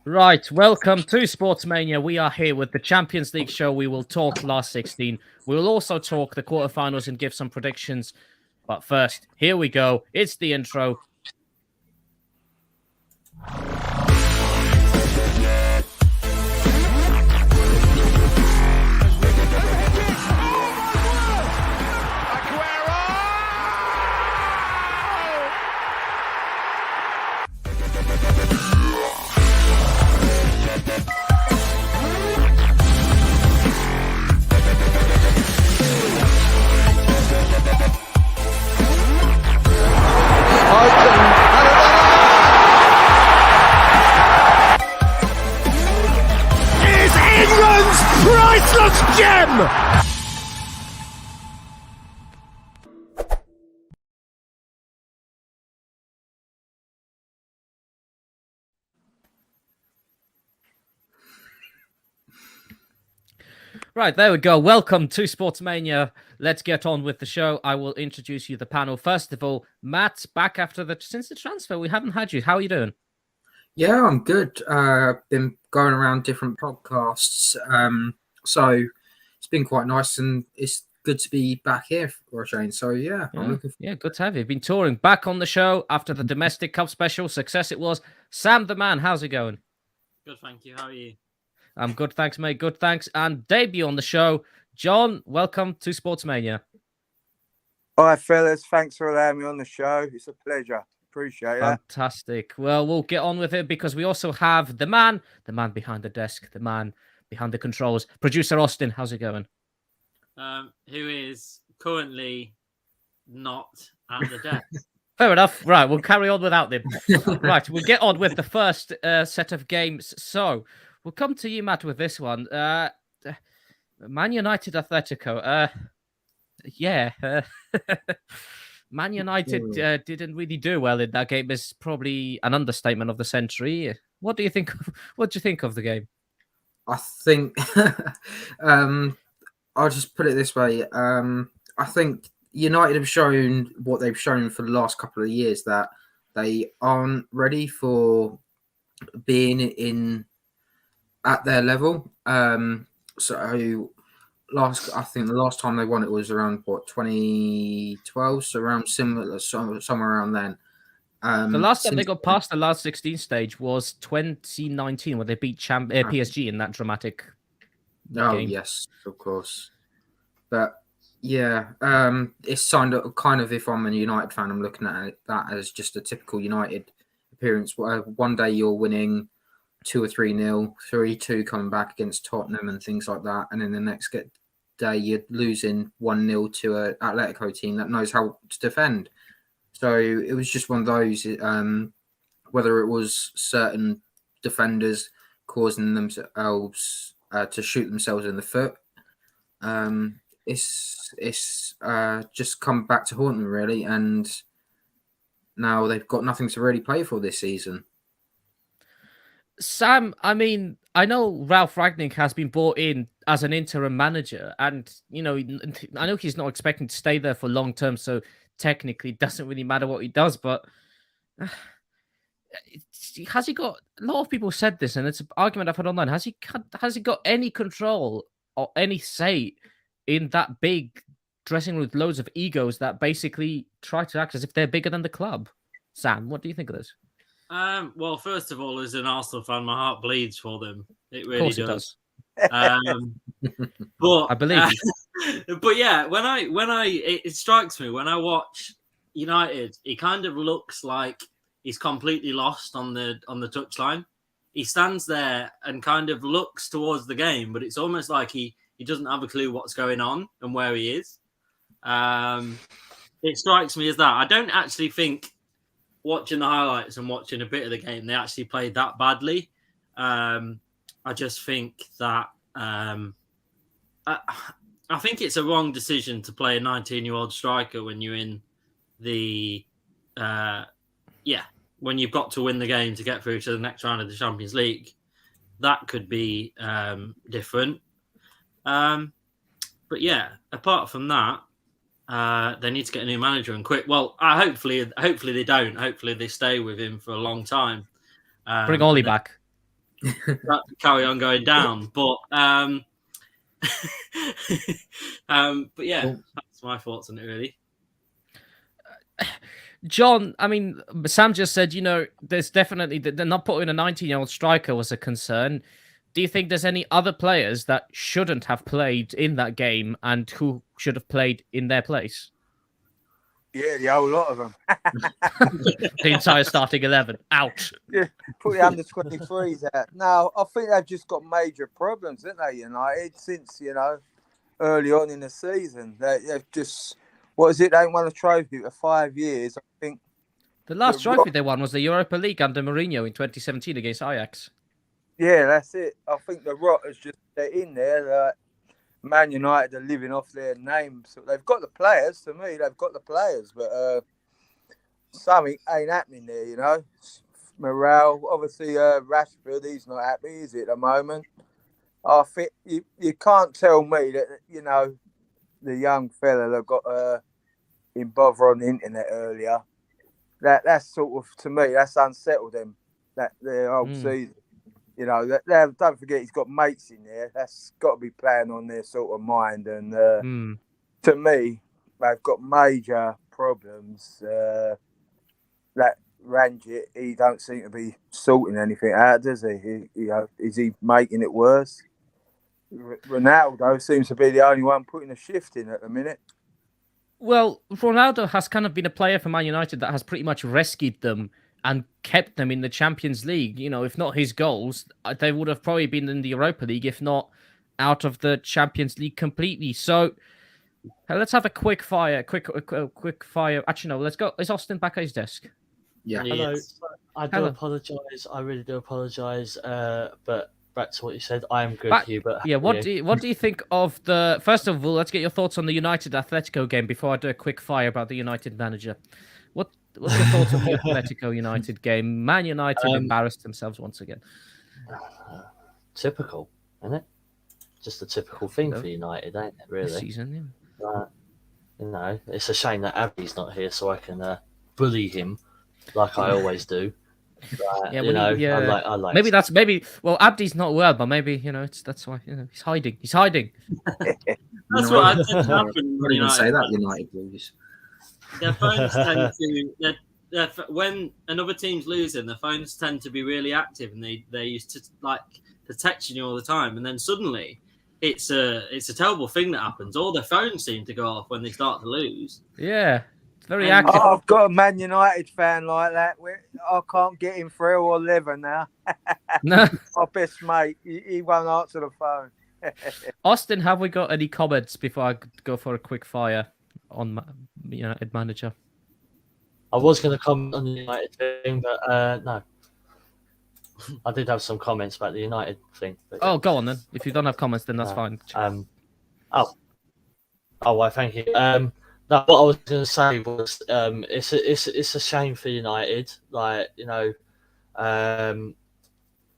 Right, welcome to Sportsmania. We are here with the Champions League show. We will talk last 16. We will also talk the quarterfinals and give some predictions. But first, here we go. It's the intro. Is England's priceless gem! Right, there we go. Welcome to Sportsmania. Let's get on with the show. I will introduce you the panel. First of all, Matt, back since the transfer. We haven't had you. How are you doing? Yeah, I'm good. Been going around different podcasts, so it's been quite nice, and it's good to be back here, Roshane. So yeah, I'm looking. Good to have you. Been touring back on the show after the domestic cup special success. It was Sam the man. How's it going? Good, thank you. How are you? I'm good, thanks, mate. Good, thanks. And debut on the show, John. Welcome to Sportsmania. All right, fellas. Thanks for allowing me on the show. It's a pleasure. Appreciate that. Fantastic. Well, we'll get on with it because we also have the man behind the desk, the man behind the controls, producer Austin. How's it going? Who is currently not at the desk. Fair enough. Right, we'll carry on without them. Right, we'll get on with the first set of games. So we'll come to you, Matt, with this one. Man United Atletico. Man United didn't really do well in that game. Is probably an understatement of the century. What do you think? What do you think of the game? I think I'll just put it this way. I think United have shown what they've shown for the last couple of years, that they aren't ready for being at their level. So I think the last time they won it was around 2012, so around similar, somewhere around then. The last time they got past the last 16 stage was 2019, where they beat PSG in that dramatic game. Yes, of course. But yeah, it's kind of, if I'm a United fan, I'm looking at that as just a typical United appearance. One day you're winning 2 or 3-0, 3-2 coming back against Tottenham and things like that, and then the next day you're losing 1-0 to an Atletico team that knows how to defend. So it was just one of those, whether it was certain defenders causing themselves to shoot themselves in the foot. It's just come back to haunt them, really, and now they've got nothing to really play for this season. Sam, I mean, I know Ralph Rangnick has been brought in as an interim manager, and I know he's not expecting to stay there for long term, so technically it doesn't really matter what he does. But has he got? A lot of people said this, and it's an argument I've had online. Has he got any control or any say in that big dressing room with loads of egos that basically try to act as if they're bigger than the club? Sam, what do you think of this? Well, first of all, as an Arsenal fan, my heart bleeds for them. It really does. It But I believe you. But yeah, it strikes me when I watch United, he kind of looks like he's completely lost on the touchline. He stands there and kind of looks towards the game, but it's almost like he doesn't have a clue what's going on and where he is. It strikes me as that. I don't actually think, watching the highlights and watching a bit of the game, they actually played that badly. I just think that I think it's a wrong decision to play a 19-year-old striker when you're in the when you've got to win the game to get through to the next round of the Champions League. That could be different. But yeah, apart from that, they need to get a new manager and quick. Well, hopefully they don't. Hopefully they stay with him for a long time. Bring Oli back. carry on going down. But but yeah, that's my thoughts on it really. John, I mean, Sam just said, there's definitely they're not putting a 19-year-old striker was a concern. Do you think there's any other players that shouldn't have played in that game and who should have played in their place? Yeah, the whole lot of them. The entire starting 11 out. Yeah, put the under 23s out. No, I think they've just got major problems, haven't they, United, since, early on in the season. They've just, what is it? They ain't won a trophy for 5 years. I think the last trophy they won was the Europa League under Mourinho in 2017 against Ajax. Yeah, that's it. I think the rot is just they're in there. Man United are living off their names. So they've got the players. To me, they've got the players, but something ain't happening there. Morale, obviously, Rashford, he's not happy, is he, at the moment? I think you can't tell me that the young fella that got in bother on the internet earlier. That's sort of, to me, that's unsettled them. That their whole season. Don't forget he's got mates in there. That's got to be playing on their sort of mind. And to me, they've got major problems. That Ranjit, he don't seem to be sorting anything out, does he? Is he making it worse? Ronaldo seems to be the only one putting a shift in at the minute. Well, Ronaldo has kind of been a player for Man United that has pretty much rescued them and kept them in the Champions League. If not his goals, they would have probably been in the Europa League, if not out of the Champions League completely. So let's have a quick fire. Actually, no, let's go. Is Austin back at his desk? Yeah. Hello. Yes. I do apologise. I really do apologise. But back to what you said, I am good, Hubert. Yeah. What do you think of the? First of all, let's get your thoughts on the United Atletico game before I do a quick fire about the United manager. What's your thoughts on the Atletico United game? Man United embarrassed themselves once again. Typical, isn't it? Just a typical thing for United, ain't it? Really. This season, yeah. It's a shame that Abby's not here, so I can bully him like I always do. But, I like. Well, Abdi's not well, but maybe that's why he's hiding. He's hiding. That's what I think happened. Not even say that, United blues. Their phones tend to when another team's losing, their phones tend to be really active, and they're used to texting you all the time, and then suddenly it's a terrible thing that happens. All their phones seem to go off when they start to lose. Yeah, it's very active. I've got a Man United fan like that. I can't get him through or liver now. No, my best mate, he won't answer the phone. Austin, have we got any comments before I go for a quick fire on United manager? I was going to comment on the United thing, but no. I did have some comments about the United thing. But, go on then. If you don't have comments, then that's fine. Well, thank you. No, what I was going to say was, it's a shame for United. The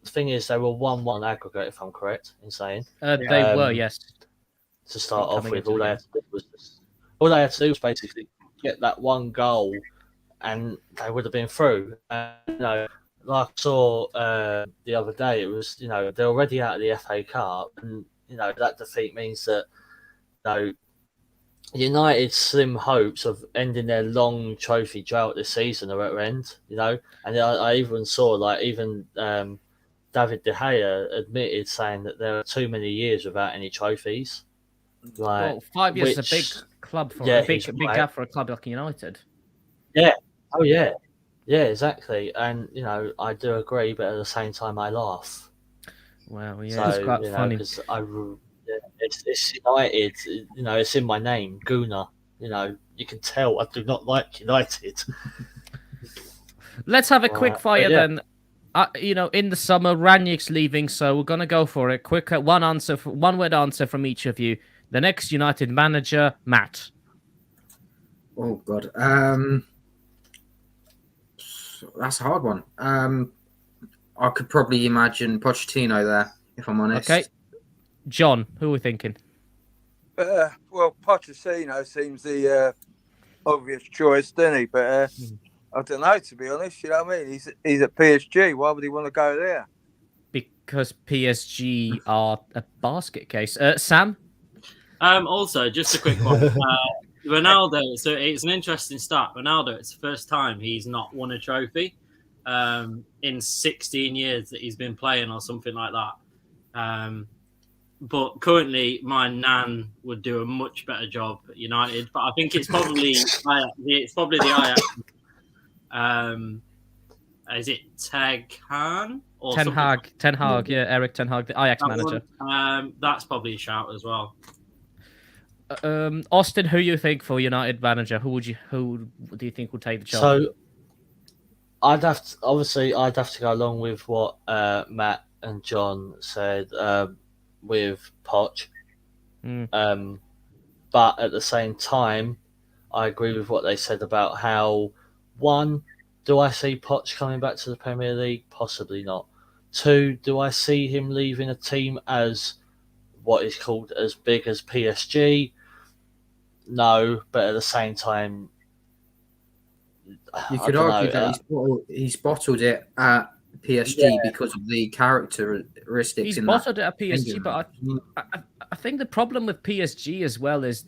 thing is, they were 1-1 aggregate, if I'm correct in saying. They were, yes. To start off with, all they had to do was basically get that one goal, and they would have been through. Like I saw the other day, it was they're already out of the FA Cup, and that defeat means that United's slim hopes of ending their long trophy drought this season are at end. And I even saw David De Gea admitted saying that there are too many years without any trophies. 5 years is a big club for a big gap for a club like United. Yeah. Oh yeah. Yeah, exactly. And I do agree, but at the same time, I laugh. Well, yeah, it's quite funny. Because it's United. It's in my name, Guna. You can tell I do not like United. Let's have a quick fire then. In the summer, Ranić's leaving, so we're gonna go for it. Quick, one word answer from each of you. The next United manager, Matt. Oh God, that's a hard one. I could probably imagine Pochettino there, if I'm honest. Okay, John, who are we thinking? Well, Pochettino seems the obvious choice, doesn't he? But I don't know, to be honest. You know what I mean? He's at PSG. Why would he want to go there? because PSG are a basket case. Sam? Also, just a quick one. Ronaldo, so it's an interesting stat. Ronaldo, it's the first time he's not won a trophy in 16 years that he's been playing or something like that. But currently, my nan would do a much better job at United. But I think it's probably the Ajax. Is it Ten Hag, yeah, Eric Ten Hag, the Ajax manager. That's probably a shout as well. Austin, who you think for United manager? Who do you think will take the job? So I'd have to go along with what Matt and John said with Poch. But at the same time, I agree with what they said about how, one, do I see Poch coming back to the Premier League? Possibly not. Two, do I see him leaving a team as what is called as big as PSG? No, but at the same time, you could argue that he's bottled it at PSG because of the characteristics. He's bottled it at PSG, but I think the problem with PSG as well is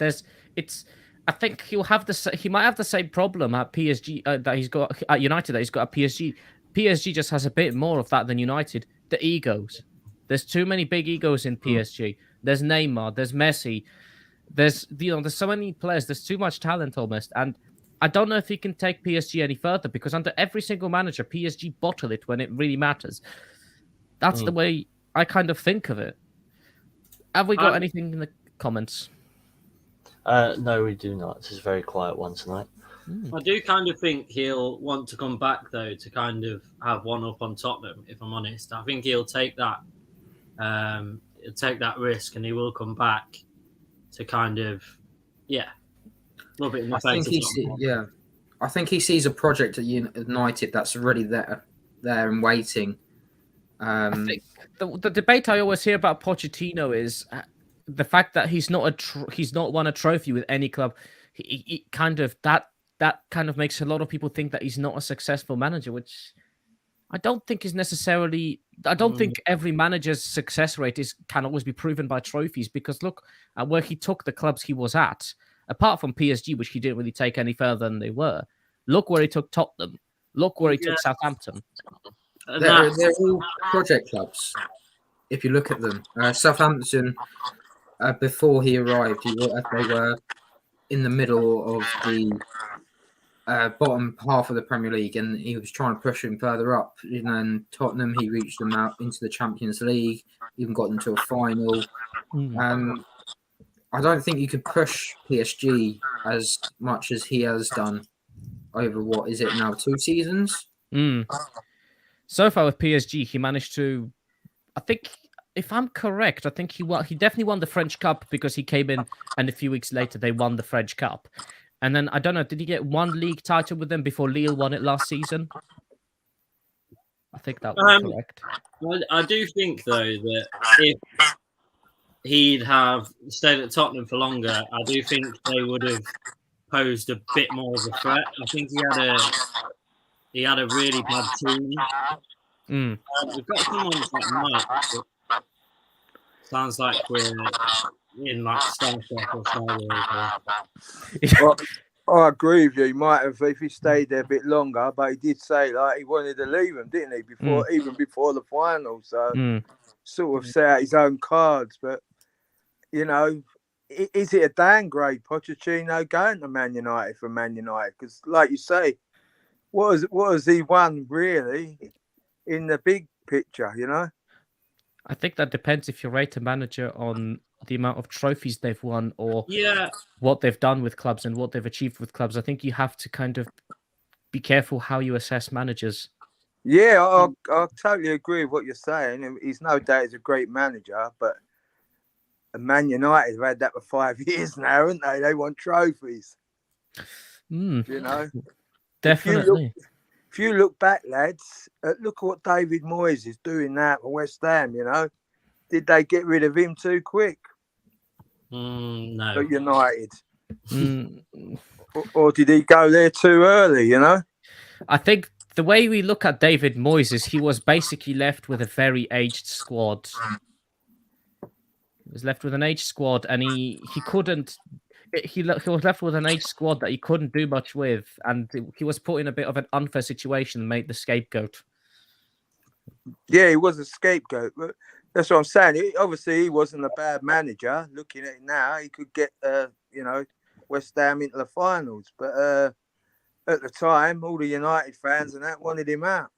I think he might have the same problem at PSG that he's got at United that he's got at PSG. PSG just has a bit more of that than United. The egos. There's too many big egos in PSG. There's Neymar. There's Messi. There's so many players. There's too much talent almost, and I don't know if he can take PSG any further because under every single manager, PSG bottle it when it really matters. That's the way I kind of think of it. Have we got anything in the comments? No, we do not. It's a very quiet one tonight. I do kind of think he'll want to come back, though, to kind of have one up on Tottenham, if I'm honest. I think he'll take that risk and he will come back to kind of, rub it in the face. I think he sees a project at United that's already there and waiting. I think the debate I always hear about Pochettino is the fact that he's not won a trophy with any club. He kind of that kind of makes a lot of people think that he's not a successful manager, which I don't think is necessarily. I don't think every manager's success rate can always be proven by trophies, because look at where he took the clubs he was at. Apart from PSG, which he didn't really take any further than they were. Look where he took Tottenham. Look where he took Southampton. They're all project clubs. If you look at them, Southampton, before he arrived, they were in the middle of the bottom half of the Premier League, and he was trying to push him further up. And Tottenham, he reached them out into the Champions League, even got them to a final. I don't think you could push PSG as much as he has done over, what is it now, 2 seasons? So far with PSG, he managed to, I think, if I'm correct, I think he definitely won the French Cup because he came in and a few weeks later they won the French Cup. And then, I don't know, did he get one league title with them before Lille won it last season? I think that was correct. Well, I do think, though, that if he'd have stayed at Tottenham for longer, I do think they would have posed a bit more of a threat. I think he had a really bad team. We've got someone like Mike. Sounds like we're in like Star Trek or Star Wars. Well, I agree with you. He might have if he stayed there a bit longer, but he did say like he wanted to leave him, didn't he? Even before the final, so sort of set out his own cards. But you know, is it a downgrade, Pochettino going to Man United for Man United? Because, like you say, what has he won really in the big picture? You know, I think that depends if you rate a manager on the amount of trophies they've won or what they've done with clubs and what they've achieved with clubs. I think you have to kind of be careful how you assess managers. Yeah, I totally agree with what you're saying. He's no doubt he's a great manager, but Man United have had that for 5 years now, haven't they? They want trophies. You know, definitely. If you look back, lads, look at what David Moyes is doing now for West Ham. You know, did they get rid of him too quick? No. At United, or did he go there too early? You know, I think the way we look at David Moyes is he was basically left with a very aged squad. He was left with an aged squad, and he couldn't. He was left with an aged squad that he couldn't do much with, and he was put in a bit of an unfair situation and made the scapegoat. Yeah, he was a scapegoat. But that's what I'm saying. Obviously, he wasn't a bad manager. Looking at it now, he could get, West Ham into the finals. But at the time, all the United fans and that wanted him out.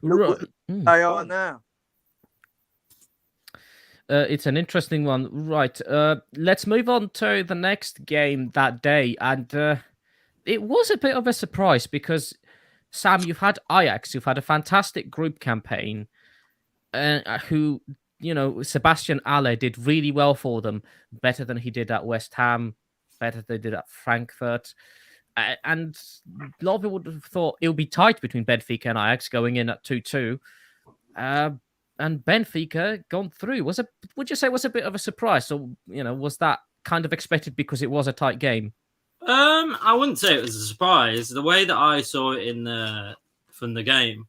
Look what they are now. It's an interesting one. Right. Let's move on to the next game that day. And it was a bit of a surprise because, Sam, you've had Ajax, you've had a fantastic group campaign, who, Sebastian Haller did really well for them, better than he did at West Ham, better than he did at Frankfurt. And a lot of people would have thought it would be tight between Benfica and Ajax going in at 2-2. And Benfica gone through. Would you say it was a bit of a surprise? Or, was that kind of expected because it was a tight game? I wouldn't say it was a surprise. The way that I saw it from the game,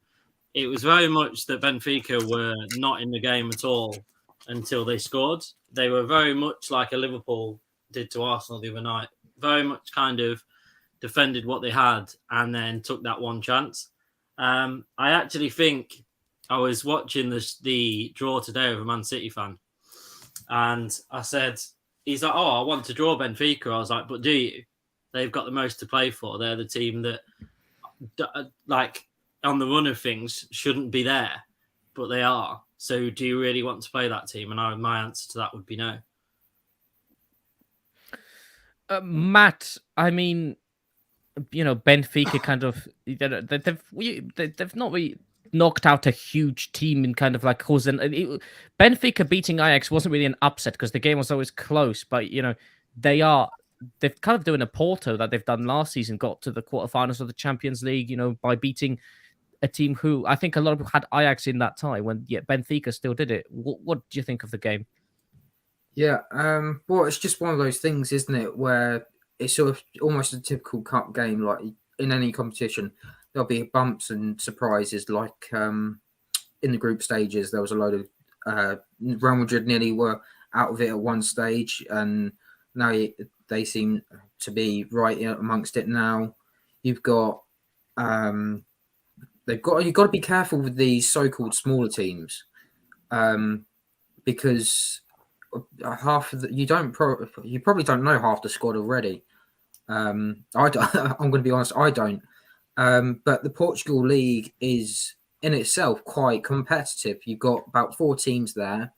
it was very much that Benfica were not in the game at all until they scored. They were very much like a Liverpool did to Arsenal the other night. Very much kind of defended what they had and then took that one chance. I actually think I was watching the draw today with a Man City fan, and I said, he's like, I want to draw Benfica. I was like, but do you? They've got the most to play for. They're the team that, like, on the run of things, shouldn't be there, but they are. So do you really want to play that team? And my answer to that would be no. Matt, I mean, Benfica kind of, they've not really knocked out a huge team in kind of like Benfica beating Ajax wasn't really an upset because the game was always close, but they've kind of doing a Porto that they've done last season, got to the quarterfinals of the Champions League, by beating a team who I think a lot of people had Ajax in that time when Benfica still did it. What do you think of the game? Yeah, well, it's just one of those things, isn't it, where it's sort of almost a typical cup game, like in any competition. There'll be bumps and surprises, like in the group stages, there was a load of Real Madrid nearly were out of it at one stage, and now they seem to be right amongst it now. You've got you've got to be careful with these so-called smaller teams, because half of you probably don't know half the squad already. I'm going to be honest, I don't. But the Portugal League is in itself quite competitive. You've got about 4 teams there: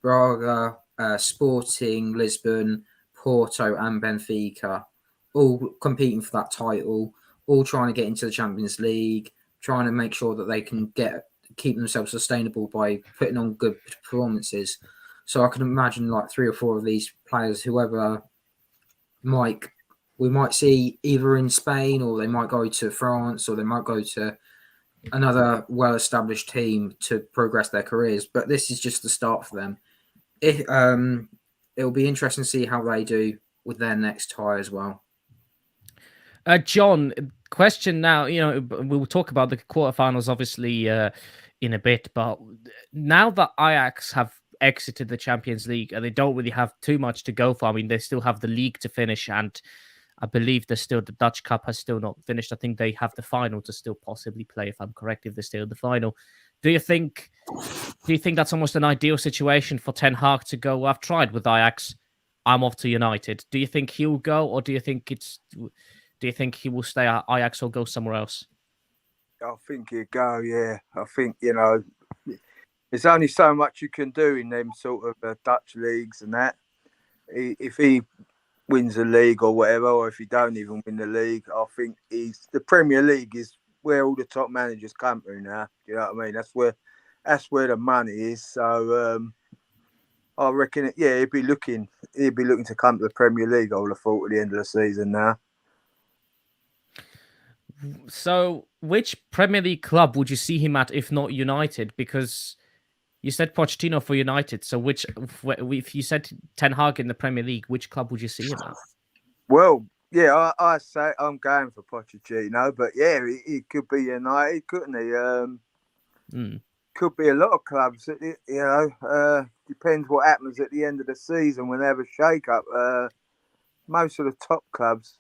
Braga, Sporting, Lisbon, Porto, and Benfica, all competing for that title, all trying to get into the Champions League, trying to make sure that they can keep themselves sustainable by putting on good performances. So I can imagine like 3 or 4 of these players, whoever we might see either in Spain, or they might go to France, or they might go to another well-established team to progress their careers. But this is just the start for them. It'll be interesting to see how they do with their next tie as well. John, question now. We will talk about the quarterfinals obviously in a bit, but now that Ajax have exited the Champions League and they don't really have too much to go for, I mean, they still have the league to finish, and I believe the Dutch Cup has still not finished. I think they have the final to still possibly play, if I'm correct, if they're still in the final. Do you think that's almost an ideal situation for Ten Hag to go, I've tried with Ajax, I'm off to United? Do you think he'll go, or do you think he will stay at Ajax or go somewhere else? I think he'll go, yeah. I think, there's only so much you can do in them sort of Dutch leagues and that. If he wins the league or whatever, or if he don't even win the league, I think the Premier League is where all the top managers come to now. You know what I mean? That's where the money is. So I reckon, he'd be looking to come to the Premier League, I would have thought, at the end of the season now. So which Premier League club would you see him at if not United? Because you said Pochettino for United. So if you said Ten Hag in the Premier League, which club would you see him at? Well, Yeah, I say I'm going for Pochettino, but yeah, he could be United, couldn't he? Could be a lot of clubs. Depends what happens at the end of the season when they have a shake-up. Most of the top clubs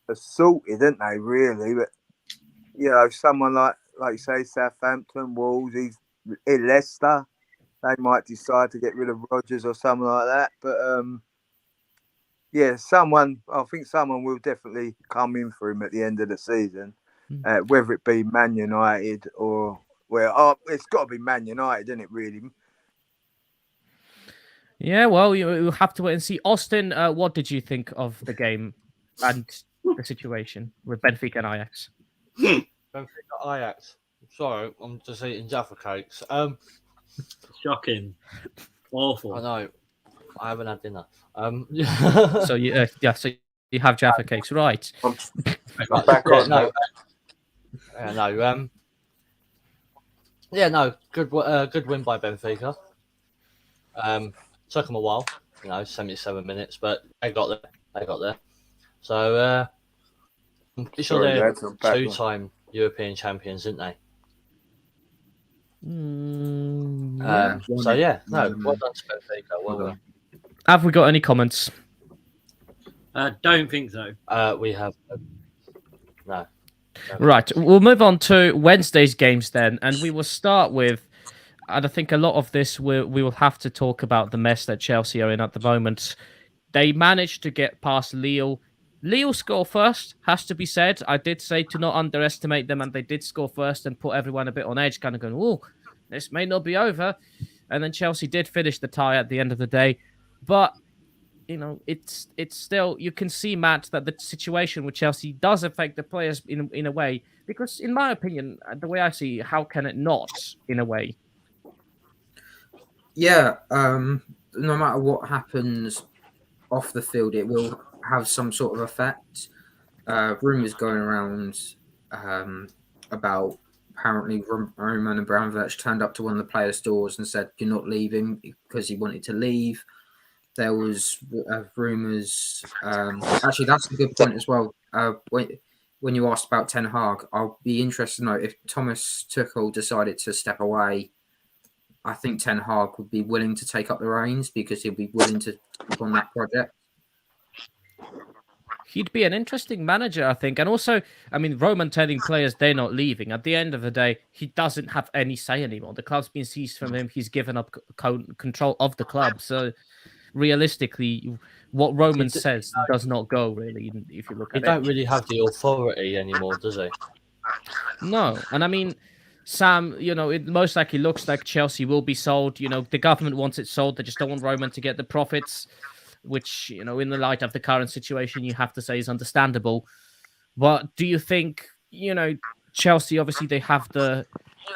are sorted, aren't they? Really, but someone like you say, Southampton, Wolves, Leicester, they might decide to get rid of Rodgers or something like that. But I think someone will definitely come in for him at the end of the season, whether it be Man United or it's got to be Man United, isn't it? Really. Yeah, well, you'll have to wait and see. Austin, what did you think of the game and the situation with Benfica and Ajax? Benfica Ajax. Sorry, I'm just eating Jaffa cakes. Shocking. Awful. I know. I haven't had dinner. So you have Jaffa cakes, right? Back on. Good win by Benfica. Took them a while, 77 minutes, but they got there. So, sure they're two-time European champions, aren't they? Yeah. Well done to Benfica. Well done. Have we got any comments? Don't think so. We have no. Right, we'll move on to Wednesday's games then, and we will start with, and I think a lot of this we will have to talk about the mess that Chelsea are in at the moment. They managed to get past Lille. Lille score first, has to be said. I did say to not underestimate them, and they did score first and put everyone a bit on edge, kind of going, oh, this may not be over. And then Chelsea did finish the tie at the end of the day. But, it's still, you can see, Matt, that the situation with Chelsea does affect the players in a way. Because, in my opinion, the way I see, how can it not, in a way? Yeah, no matter what happens off the field, it will have some sort of effect. Rumours going around about apparently Roman Abramovich turned up to one of the players' doors and said, "You're not leaving," because he wanted to leave. There was rumours. Actually, that's a good point as well. When you asked about Ten Hag, I'll be interested to know if Thomas Tuchel decided to step away. I think Ten Hag would be willing to take up the reins because he'll be willing to keep on that project. He'd be an interesting manager, I think. And also, Roman telling players they're not leaving. At the end of the day, he doesn't have any say anymore. The club's been seized from him. He's given up control of the club. So, realistically, what Roman says does not go, really, if you look at it. He don't really have the authority anymore, does he? No. And Sam, it most likely looks like Chelsea will be sold. The government wants it sold. They just don't want Roman to get the profits, which, in the light of the current situation, you have to say is understandable. But do you think, Chelsea, obviously, they have the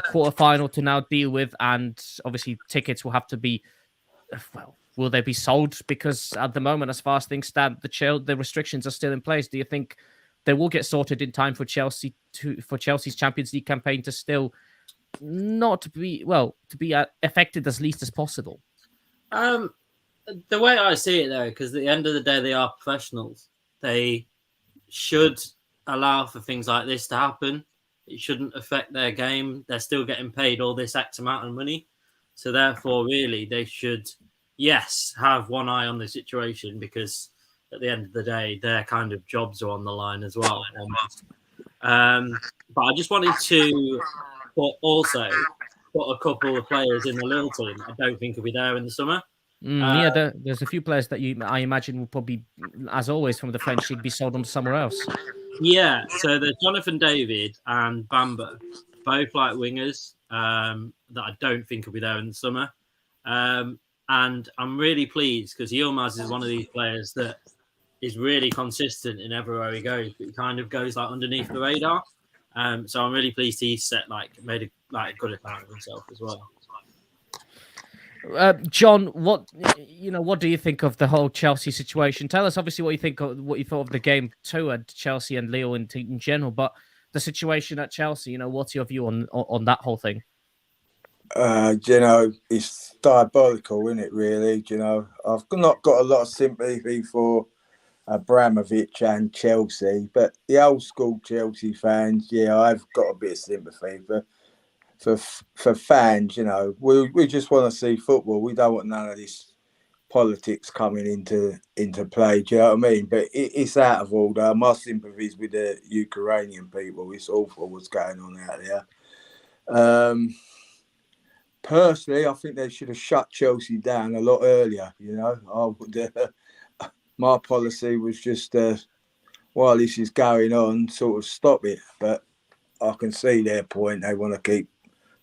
quarterfinal to now deal with, and obviously tickets will have to be, will they be sold? Because at the moment, as far as things stand, the restrictions are still in place. Do you think they will get sorted in time for Chelsea for Chelsea's Champions League campaign to still not be affected as least as possible? The way I see it, though, because at the end of the day, they are professionals. They should allow for things like this to happen. It shouldn't affect their game. They're still getting paid all this X amount of money. So therefore, really, they should, yes, have one eye on the situation, because at the end of the day, their kind of jobs are on the line as well. But I just wanted to put a couple of players in the Lille team I don't think will be there in the summer. There's a few players that I imagine will probably, as always, from the French league, be sold on to somewhere else. Yeah, so there's Jonathan David and Bamba, both like wingers that I don't think will be there in the summer. And I'm really pleased because Yilmaz is one of these players that is really consistent in everywhere he goes, but he kind of goes like underneath the radar. So I'm really pleased he's made a good account of himself as well. John, what do you think of the whole Chelsea situation? Tell us, obviously, what you thought of the game too, and Chelsea and Lille in general. But the situation at Chelsea, what's your view on that whole thing? It's diabolical, isn't it? Really, I've not got a lot of sympathy for Abramovich and Chelsea. But the old school Chelsea fans, yeah, I've got a bit of sympathy for fans. You know, we just want to see football. We don't want none of this politics coming into play. Do you know what I mean? But it's out of order. My sympathies with the Ukrainian people. It's awful what's going on out there. Personally, I think they should have shut Chelsea down a lot earlier. You know, I would. My policy was just while this is going on, sort of stop it. But I can see their point. They want to keep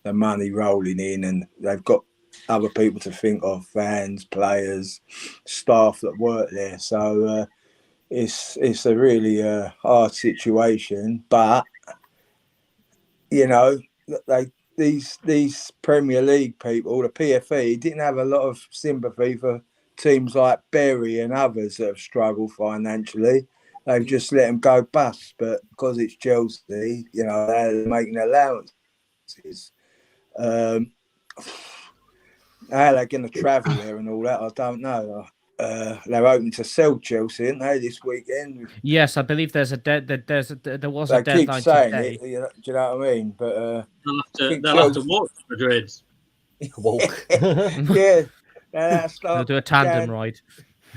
the money rolling in, and they've got other people to think of, fans, players, staff that work there. So it's a really hard situation. But you know, these Premier League people, the PFE, didn't have a lot of sympathy for teams like Bury and others that have struggled financially. They've just let them go bust. But because it's Chelsea, you know, they're making allowances. How they're going to travel there and all that, I don't know. They're hoping to sell Chelsea, aren't they, this weekend? Yes, I believe there was a They keep deadline saying today. it, do you know what I mean? But they'll have to walk to Madrid. Walk. yeah, They'll do a tandem ride.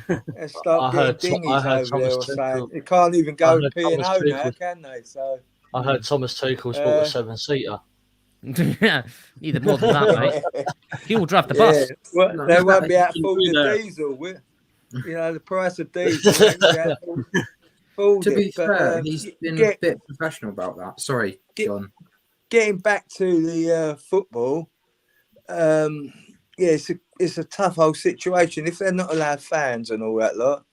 They start I getting heard dinghies over there or Thomas something. Tuchel- They can't even go I heard P&O Thomas now, Tuchel- can they? So I heard Thomas Tuchel's bought a 7-seater. Yeah, either more than that, mate. He will drive the yeah, bus. well, No, they it's won't not- be able to you afford can do the that. diesel. You know, the price of diesel. They won't be able to afford To be it. But, fair, he's been a bit professional about that. Sorry, John. Getting back to the football, yeah, it's a tough whole situation. If they're not allowed fans and all that lot,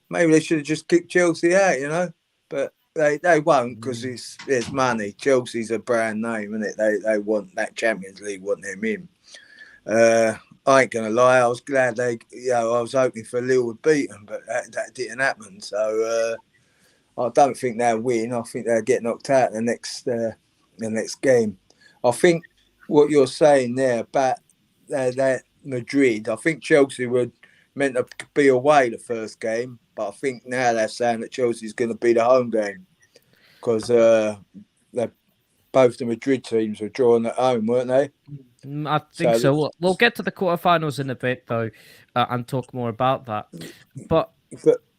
maybe they should have just kicked Chelsea out, you know. But they won't because there's money. Chelsea's a brand name, isn't it? They want that Champions League, want them in. I ain't gonna lie, I was glad I was hoping for Lille would beat them, but that didn't happen. So I don't think they'll win. I think they'll get knocked out in the next game. I think what you're saying there about that Madrid, I think Chelsea were meant to be away the first game, but I think now they're saying that Chelsea's going to be the home game because both the Madrid teams were drawn at home, weren't they? I think so. We'll get to the quarterfinals in a bit, though, and talk more about that. But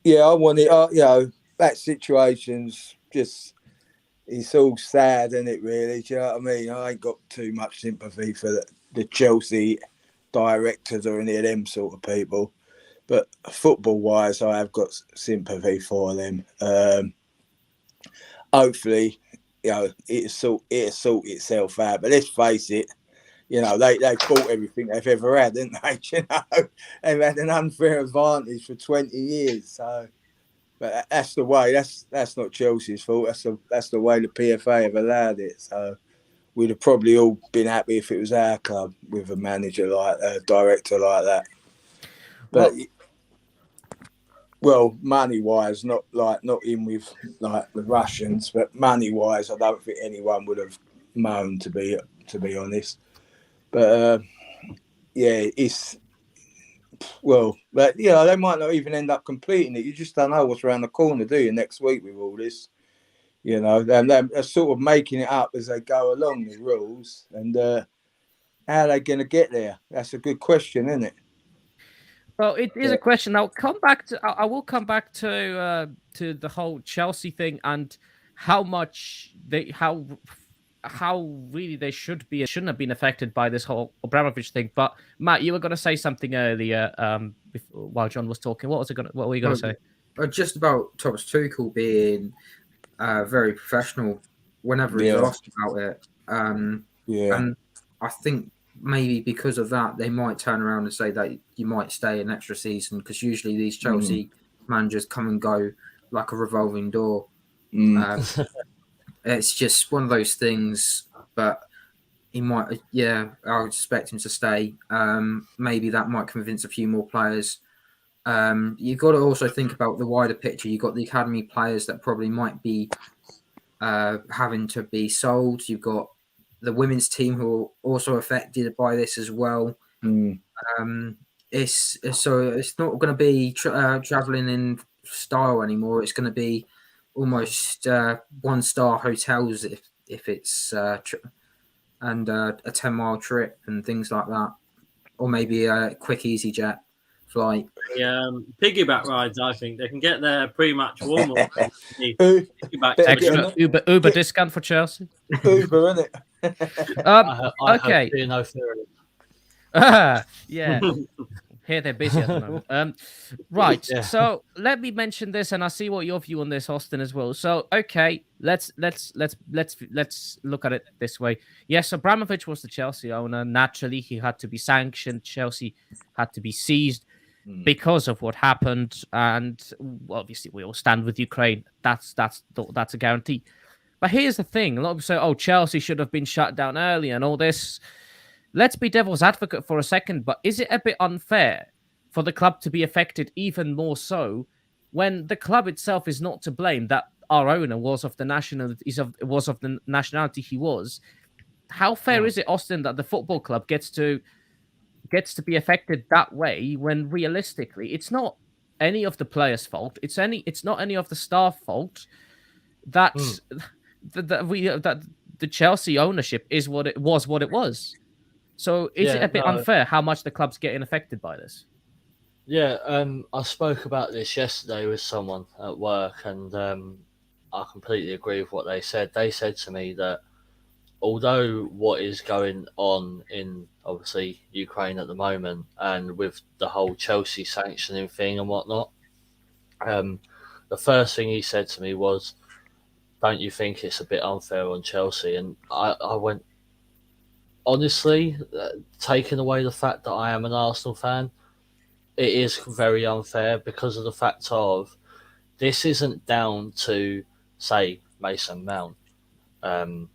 yeah, I want it. That situation's just, it's all sad, isn't it, really? Do you know what I mean? I ain't got too much sympathy for the Chelsea directors or any of them sort of people. But football-wise, I have got sympathy for them. Hopefully, it'll sort itself out. But let's face it, they bought everything they've ever had, didn't they? They've had an unfair advantage for 20 years. So, but that's the way. That's not Chelsea's fault. That's the way the PFA have allowed it. So we'd have probably all been happy if it was our club with a manager a director like that. But money wise, not in with like the Russians, but money wise, I don't think anyone would have moaned to be honest. But it's they might not even end up completing it. You just don't know what's around the corner, do you? Next week with all this, and they're sort of making it up as they go along, the rules, and how are they going to get there? That's a good question, isn't it? Well, it is a question. I will come back to the whole Chelsea thing and how really they shouldn't have been affected by this whole Abramovich thing. But Matt, you were going to say something earlier while John was talking. What were you going to say? Just about Thomas Tuchel being very professional whenever he's asked about it. And I think maybe because of that, they might turn around and say that you might stay an extra season because usually these Chelsea managers come and go like a revolving door. It's just one of those things, but he might, I would expect him to stay. Maybe that might convince a few more players. You've got to also think about the wider picture. You've got the academy players that probably might be having to be sold. You've got the women's team who are also affected by this as well. It's not going to be traveling in style anymore. It's going to be almost 1-star hotels if it's and a 10-mile trip and things like that, or maybe a quick EasyJet flight. Piggyback rides, I think they can get their pre-match warm-up. Extra Uber discount for Chelsea. Uber, isn't it? Okay. Yeah. Here they're busy at the moment. Right. Yeah. So let me mention this, and I see what your view on this, Austin, as well. So okay, let's look at it this way. Yes, Abramovich was the Chelsea owner. Naturally, he had to be sanctioned. Chelsea had to be seized because of what happened, and obviously we all stand with Ukraine. That's a guarantee. But here's the thing: a lot of people say, "Oh, Chelsea should have been shut down early," and all this. Let's be devil's advocate for a second, but is it a bit unfair for the club to be affected even more so when the club itself is not to blame that our owner was of the nationality he was? How fair is it, Austin, that the football club gets to be affected that way when realistically it's not any of the players' fault, it's not any of the staff fault that the Chelsea ownership is what it was. So is it a bit unfair how much the club's getting affected by this? Yeah, I spoke about this yesterday with someone at work, and I completely agree with what they said. They said to me that although what is going on in obviously Ukraine at the moment, and with the whole Chelsea sanctioning thing and whatnot, the first thing he said to me was, "Don't you think it's a bit unfair on Chelsea?" And I went, honestly, taking away the fact that I am an Arsenal fan, it is very unfair because of the fact of this isn't down to, say, Mason Mount,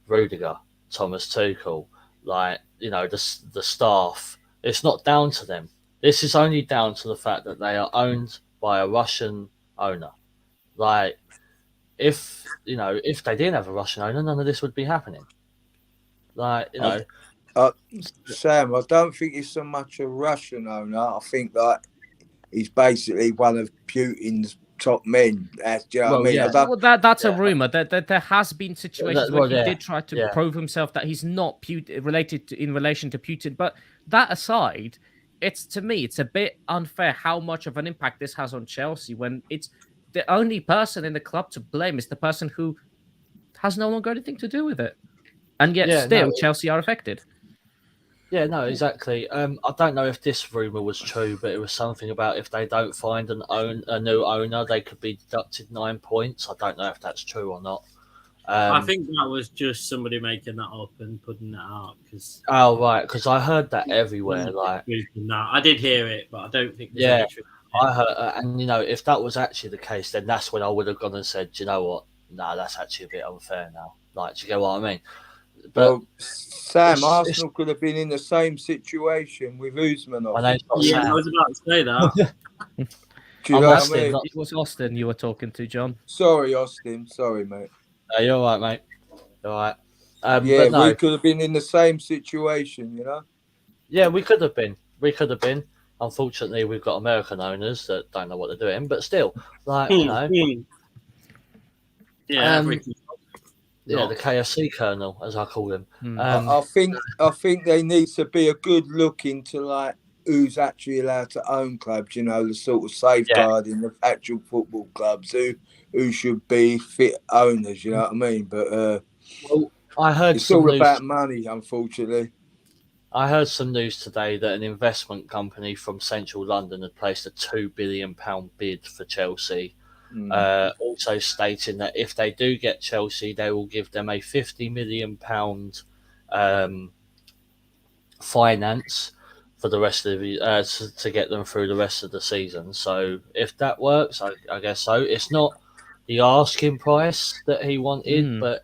Rudiger, Thomas Tuchel, the staff. It's not down to them. This is only down to the fact that they are owned by a Russian owner. Like, if they didn't have a Russian owner, none of this would be happening. Sam, I don't think he's so much a Russian owner. I think that he's basically one of Putin's top men. Do you know what I mean? Yeah. That's a rumor. There has been situations where he did try to prove himself that he's not in relation to Putin. But that aside, it's a bit unfair how much of an impact this has on Chelsea when it's the only person in the club to blame is the person who has no longer anything to do with it, and yet Chelsea are affected. Yeah, no, exactly. I don't know if this rumor was true, but it was something about if they don't find a new owner, they could be deducted 9 points. I don't know if that's true or not. I think that was just somebody making that up and putting that out. Because I heard that everywhere. I did hear it, but I don't think. I heard, and if that was actually the case, then that's when I would have gone and said, "Do you know what? No, that's actually a bit unfair now." Do you get what I mean? But Sam, Arsenal could have been in the same situation with Usmanov. I was about to say that. Do you know what I mean? It was Austin you were talking to, John. Sorry, Austin. Sorry, mate. No, you're all right, mate. You're all right. We could have been in the same situation, Yeah, we could have been. Unfortunately, we've got American owners that don't know what they're doing, but still, the KFC Colonel, as I call him. I think they need to be a good look into who's actually allowed to own clubs. The sort of safeguarding the actual football clubs who should be fit owners. You know what I mean? But I heard it's all about money, unfortunately. I heard some news today that an investment company from central London had placed a £2 billion bid for Chelsea. Also stating that if they do get Chelsea, they will give them a £50 million finance for the rest of the to get them through the rest of the season. So if that works, I guess so. It's not the asking price that he wanted, but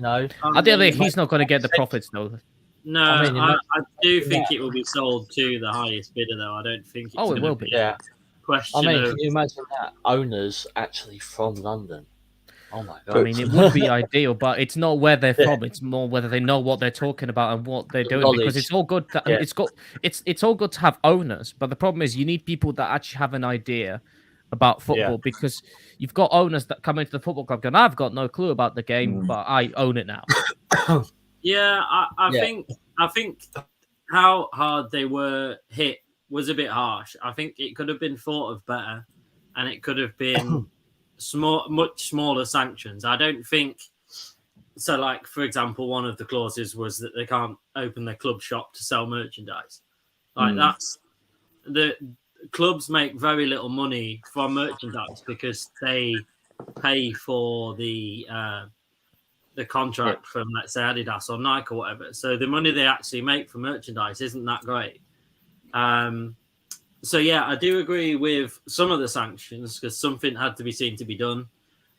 I don't think he's not going to get the profits though. No, I do think it will be sold to the highest bidder, though. I don't think. It will be. Yeah. Can you imagine that? Owners actually from London. Oh my god! It would be ideal, but it's not where they're from. It's more whether they know what they're talking about and what they're doing. Because it's all good. It's all good to have owners, but the problem is you need people that actually have an idea about football because you've got owners that come into the football club going, I've got no clue about the game, but I own it now. Yeah, I think how hard they were hit was a bit harsh. I think it could have been thought of better, and it could have been much smaller sanctions. I don't think so. Like, for example, one of the clauses was that they can't open their club shop to sell merchandise. Like that's the clubs make very little money from merchandise because they pay for the contract from, let's say, Adidas or Nike or whatever. So the money they actually make from merchandise isn't that great. So yeah, I do agree with some of the sanctions because something had to be seen to be done.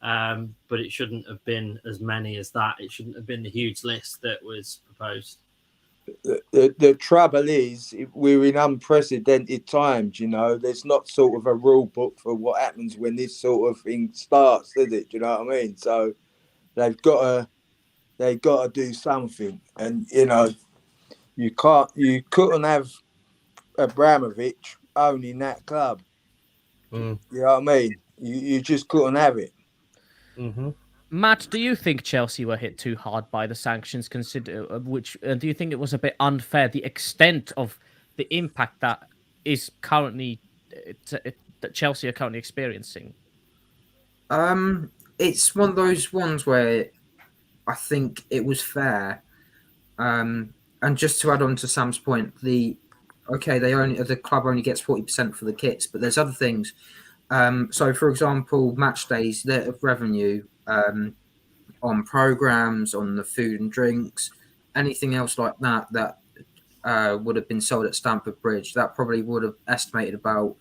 But it shouldn't have been as many as that. It shouldn't have been the huge list that was proposed. The trouble is we're in unprecedented times, you know. There's not sort of a rule book for what happens when this sort of thing starts, is it? Do you know what I mean? So they've got to do something, and you know, you couldn't have Abramovich owning that club. You know what I mean? You just couldn't have it. Matt, do you think Chelsea were hit too hard by the sanctions? Do you think it was a bit unfair, the extent of the impact that is currently that Chelsea are currently experiencing? It's one of those ones where I think it was fair. And just to add on to Sam's point, the club only gets 40% for the kits, but there's other things. So, for example, match days, their revenue on programs, on the food and drinks, anything else like that would have been sold at Stamford Bridge, that probably would have estimated about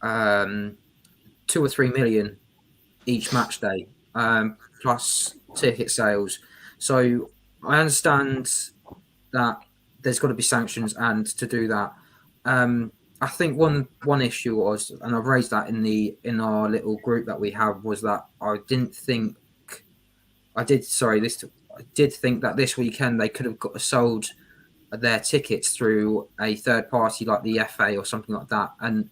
2 or 3 million each match day, plus ticket sales. So I understand that there's got to be sanctions, and to do that, I think one issue was, and I've raised that in our little group that we have, was that I did think that this weekend they could have sold their tickets through a third party like the FA or something like that, and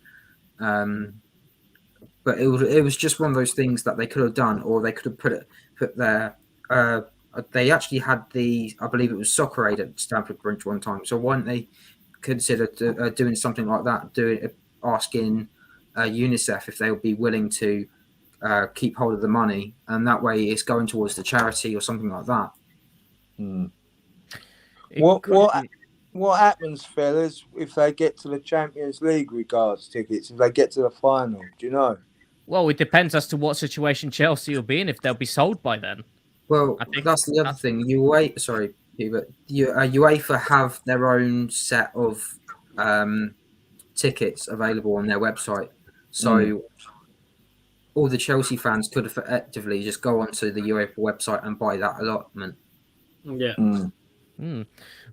but it was just one of those things that they could have done, or they could have put their they actually had I believe it was Soccer Aid at Stamford Bridge one time. So why don't they consider doing something like that? Asking UNICEF if they would be willing to keep hold of the money, and that way it's going towards the charity or something like that. What happens, fellas, if they get to the Champions League regards tickets? If they get to the final, do you know? Well, it depends as to what situation Chelsea will be in, if they'll be sold by then. Well, that's the other thing. UEFA have their own set of tickets available on their website. So all the Chelsea fans could effectively just go onto the UEFA website and buy that allotment. Yeah.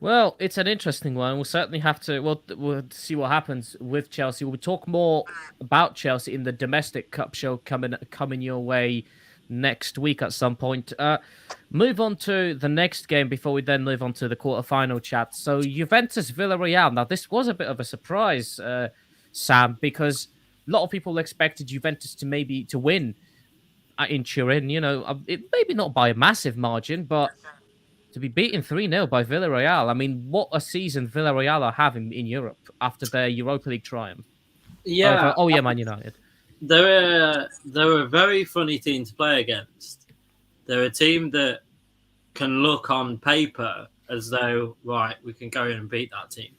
Well, it's an interesting one. We'll certainly have to. We'll see what happens with Chelsea. We'll talk more about Chelsea in the domestic cup show coming your way next week at some point. Move on to the next game before we then move on to the quarterfinal chat. So Juventus Villarreal. Now this was a bit of a surprise, Sam, because a lot of people expected Juventus to win in Turin. You know, maybe not by a massive margin, but to be beaten 3-0 by Villarreal. I mean, what a season Villarreal are having in Europe after their Europa League triumph. Yeah. Man United. They're a very funny team to play against. They're a team that can look on paper as though, right, we can go in and beat that team.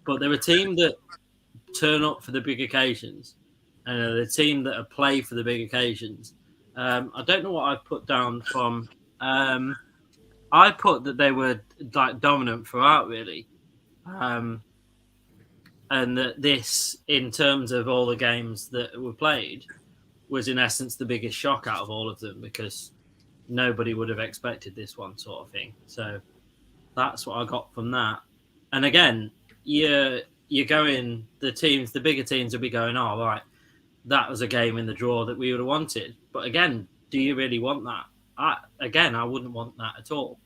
But they're a team that turn up for the big occasions, and they're a team that play for the big occasions. I don't know what I put down from... I put that they were like dominant throughout, really, and that this, in terms of all the games that were played, was in essence the biggest shock out of all of them, because nobody would have expected this one, sort of thing. So that's what I got from that. And again, you're going, the bigger teams will be going, oh, right, that was a game in the draw that we would have wanted. But again, do you really want that? I wouldn't want that at all.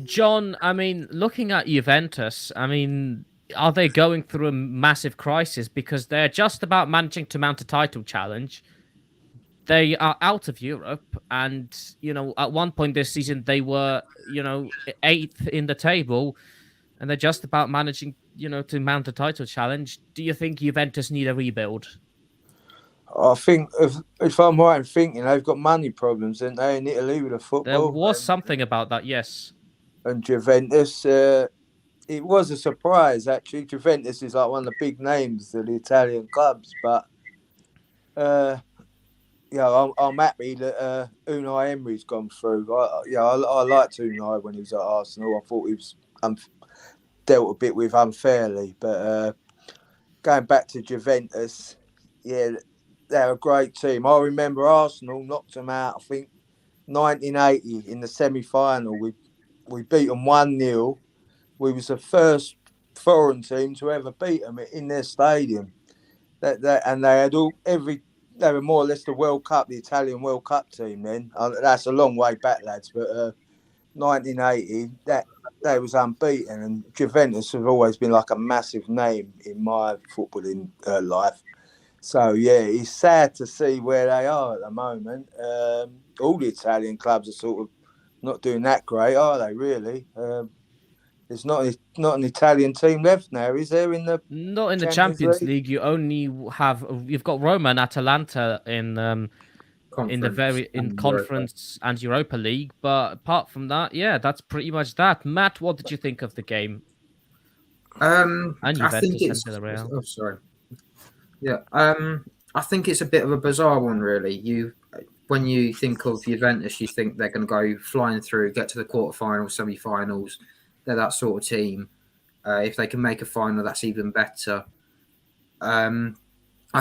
John, I mean, looking at Juventus, I mean, are they going through a massive crisis because they're just about managing to mount a title challenge? They are out of Europe, and at one point this season they were 8th in the table, and they're just about managing to mount a title challenge. Do you think Juventus need a rebuild? I think if I'm right in thinking, they've got money problems, didn't they, in Italy with the football? There was something about that, yes. And Juventus, it was a surprise actually. Juventus is like one of the big names of the Italian clubs, but I'm happy that Unai Emery's gone through. I liked Unai when he was at Arsenal. I thought he was dealt a bit with unfairly, but going back to Juventus, they're a great team. I remember Arsenal knocked them out, I think, 1980 in the semi-final. We beat them 1-0. We was the first foreign team to ever beat them in their stadium. And they had they were more or less the Italian World Cup team then. That's a long way back, lads, but 1980, they was unbeaten, and Juventus have always been like a massive name in my footballing life. So, it's sad to see where they are at the moment. All the Italian clubs are sort of not doing that great, are they, really? There's not an Italian team left now, is there? Not in the Champions League. You've got Roma and Atalanta in Conference and Europa League, but apart from that, that's pretty much that. Matt, what did you think of the game? And Juventus and Villarreal. Oh, sorry. Yeah, I think it's a bit of a bizarre one, really. When you think of Juventus, you think they're going to go flying through, get to the quarterfinals, semi-finals. They're that sort of team. If they can make a final, that's even better. I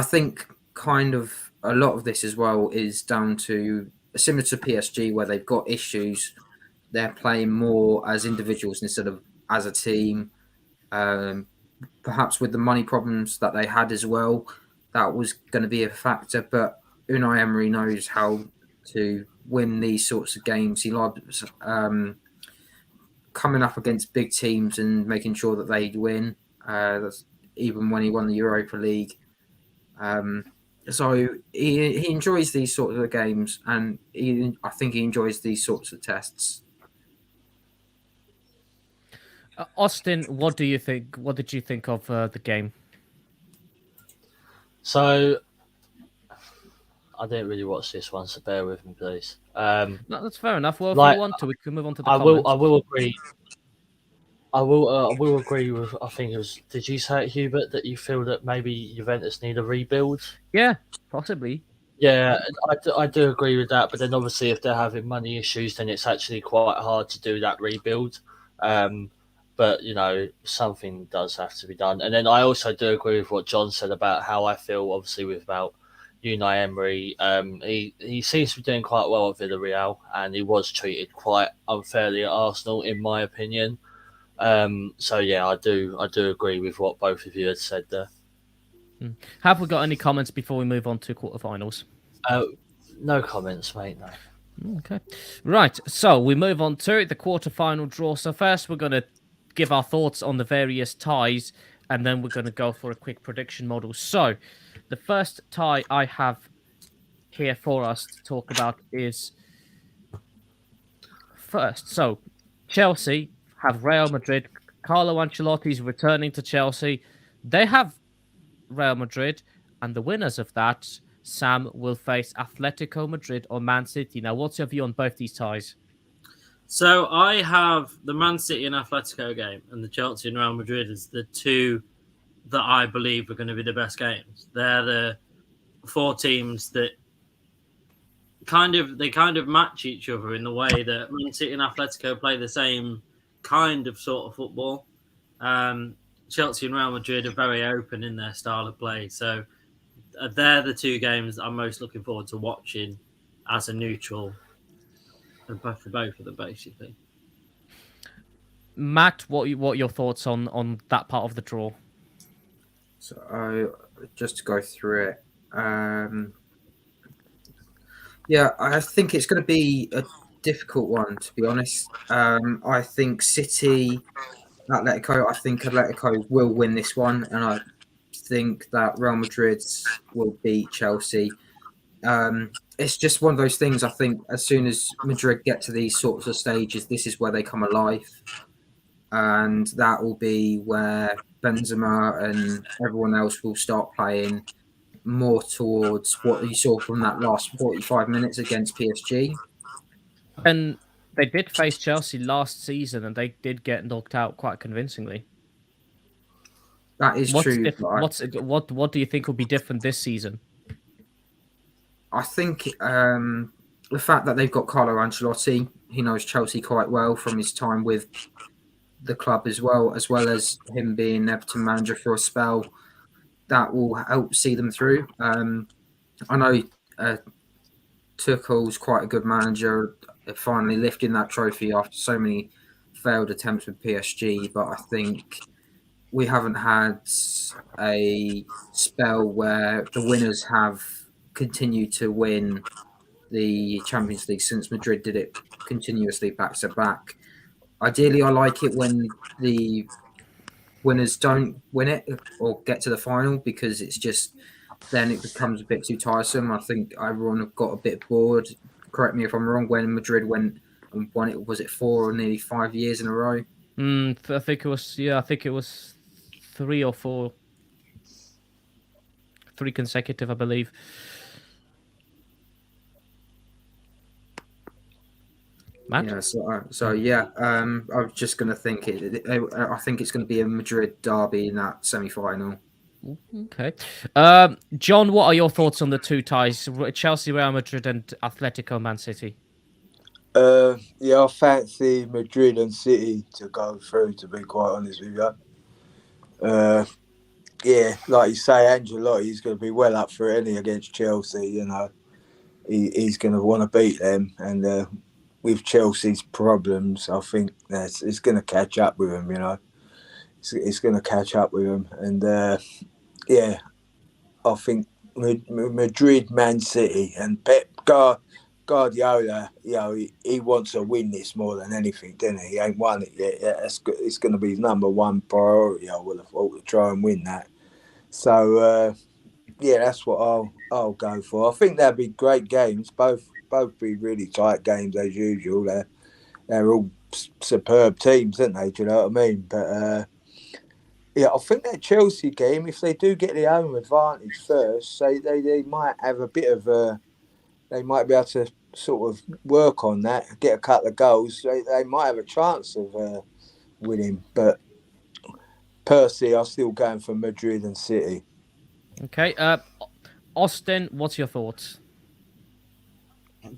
think kind of a lot of this as well is down to similar to PSG, where they've got issues. They're playing more as individuals instead of as a team. Perhaps with the money problems that they had as well, that was going to be a factor. But Unai Emery knows how to win these sorts of games. He loves coming up against big teams and making sure that they win. That's even when he won the Europa League. So he enjoys these sorts of games, and I think he enjoys these sorts of tests. Austin, what do you think? What did you think of the game? So, I didn't really watch this one, so bear with me, please. No, that's fair enough. Well, if you want to, we can move on to the comments. I will agree. I will agree with. I think it was. Did you say it, Hubert, that you feel that maybe Juventus need a rebuild? Yeah, possibly. Yeah, I do agree with that. But then obviously, if they're having money issues, then it's actually quite hard to do that rebuild. But something does have to be done. And then I also do agree with what John said about how I feel, obviously, about Unai Emery. He seems to be doing quite well at Villarreal, and he was treated quite unfairly at Arsenal, in my opinion. So yeah, I do agree with what both of you had said there. Have we got any comments before we move on to quarterfinals? No comments, mate. No. Okay, right. So we move on to the quarterfinal draw. So first, we're going to give our thoughts on the various ties, and then we're going to go for a quick prediction model. So the first tie I have here for us to talk about is first. So Chelsea have Real Madrid. Carlo Ancelotti's returning to Chelsea. They have Real Madrid, and the winners of that, Sam, will face Atletico Madrid or Man City. Now, what's your view on both these ties? So I have the Man City and Atletico game, and the Chelsea and Real Madrid as the two that I believe are going to be the best games. They're the four teams that kind of match each other in the way that Man City and Atletico play the same kind of sort of football. Chelsea and Real Madrid are very open in their style of play. So they're the two games I'm most looking forward to watching as a neutral for both of them, basically. Matt, what are your thoughts on that part of the draw? So just to go through it, I think it's going to be a difficult one, to be honest. I think City Atletico. I think Atletico will win this one, and I think that Real Madrid will beat Chelsea. It's just one of those things. I think as soon as Madrid get to these sorts of stages, this is where they come alive, and that will be where Benzema and everyone else will start playing more towards what you saw from that last 45 minutes against PSG. And they did face Chelsea last season, and they did get knocked out quite convincingly. That is true. What do you think will be different this season? I think the fact that they've got Carlo Ancelotti, he knows Chelsea quite well from his time with the club as well as him being Everton manager for a spell, that will help see them through. I know Tuchel's quite a good manager, finally lifting that trophy after so many failed attempts with PSG, but I think we haven't had a spell where the winners have continued to win the Champions League since Madrid did it continuously back to back. Ideally, I like it when the winners don't win it or get to the final, because it's just then it becomes a bit too tiresome. I think everyone got a bit bored. Correct me if I'm wrong. When Madrid went and won it, was it 4 or nearly 5 years in a row? I think it was 3 or 4, 3 consecutive, I believe. Matt? Yeah, I was just going to think I think it's going to be a Madrid derby in that semi-final. Okay. John, what are your thoughts on the two ties, Chelsea, Real Madrid and Atletico Man City? I fancy Madrid and City to go through, to be quite honest with you. Like you say, Ancelotti's going to be well up for any against Chelsea, you know. He's going to want to beat them, and with Chelsea's problems, I think it's going to catch up with him, you know. It's going to catch up with him. And, I think Madrid, Man City, and Pep Guardiola, you know, he wants to win this more than anything, doesn't he? He ain't won it yet. Yeah, it's going to be his number one priority, I would have thought, to try and win that. So, that's what I'll go for. I think they'll be great games. Both be really tight games as usual. They're all superb teams, aren't they? Do you know what I mean? But I think that Chelsea game, if they do get the home advantage first, they might have a bit of they might be able to sort of work on that, get a couple of goals. They might have a chance of winning. But personally, I'm still going for Madrid and City. Okay. Austin, what's your thoughts?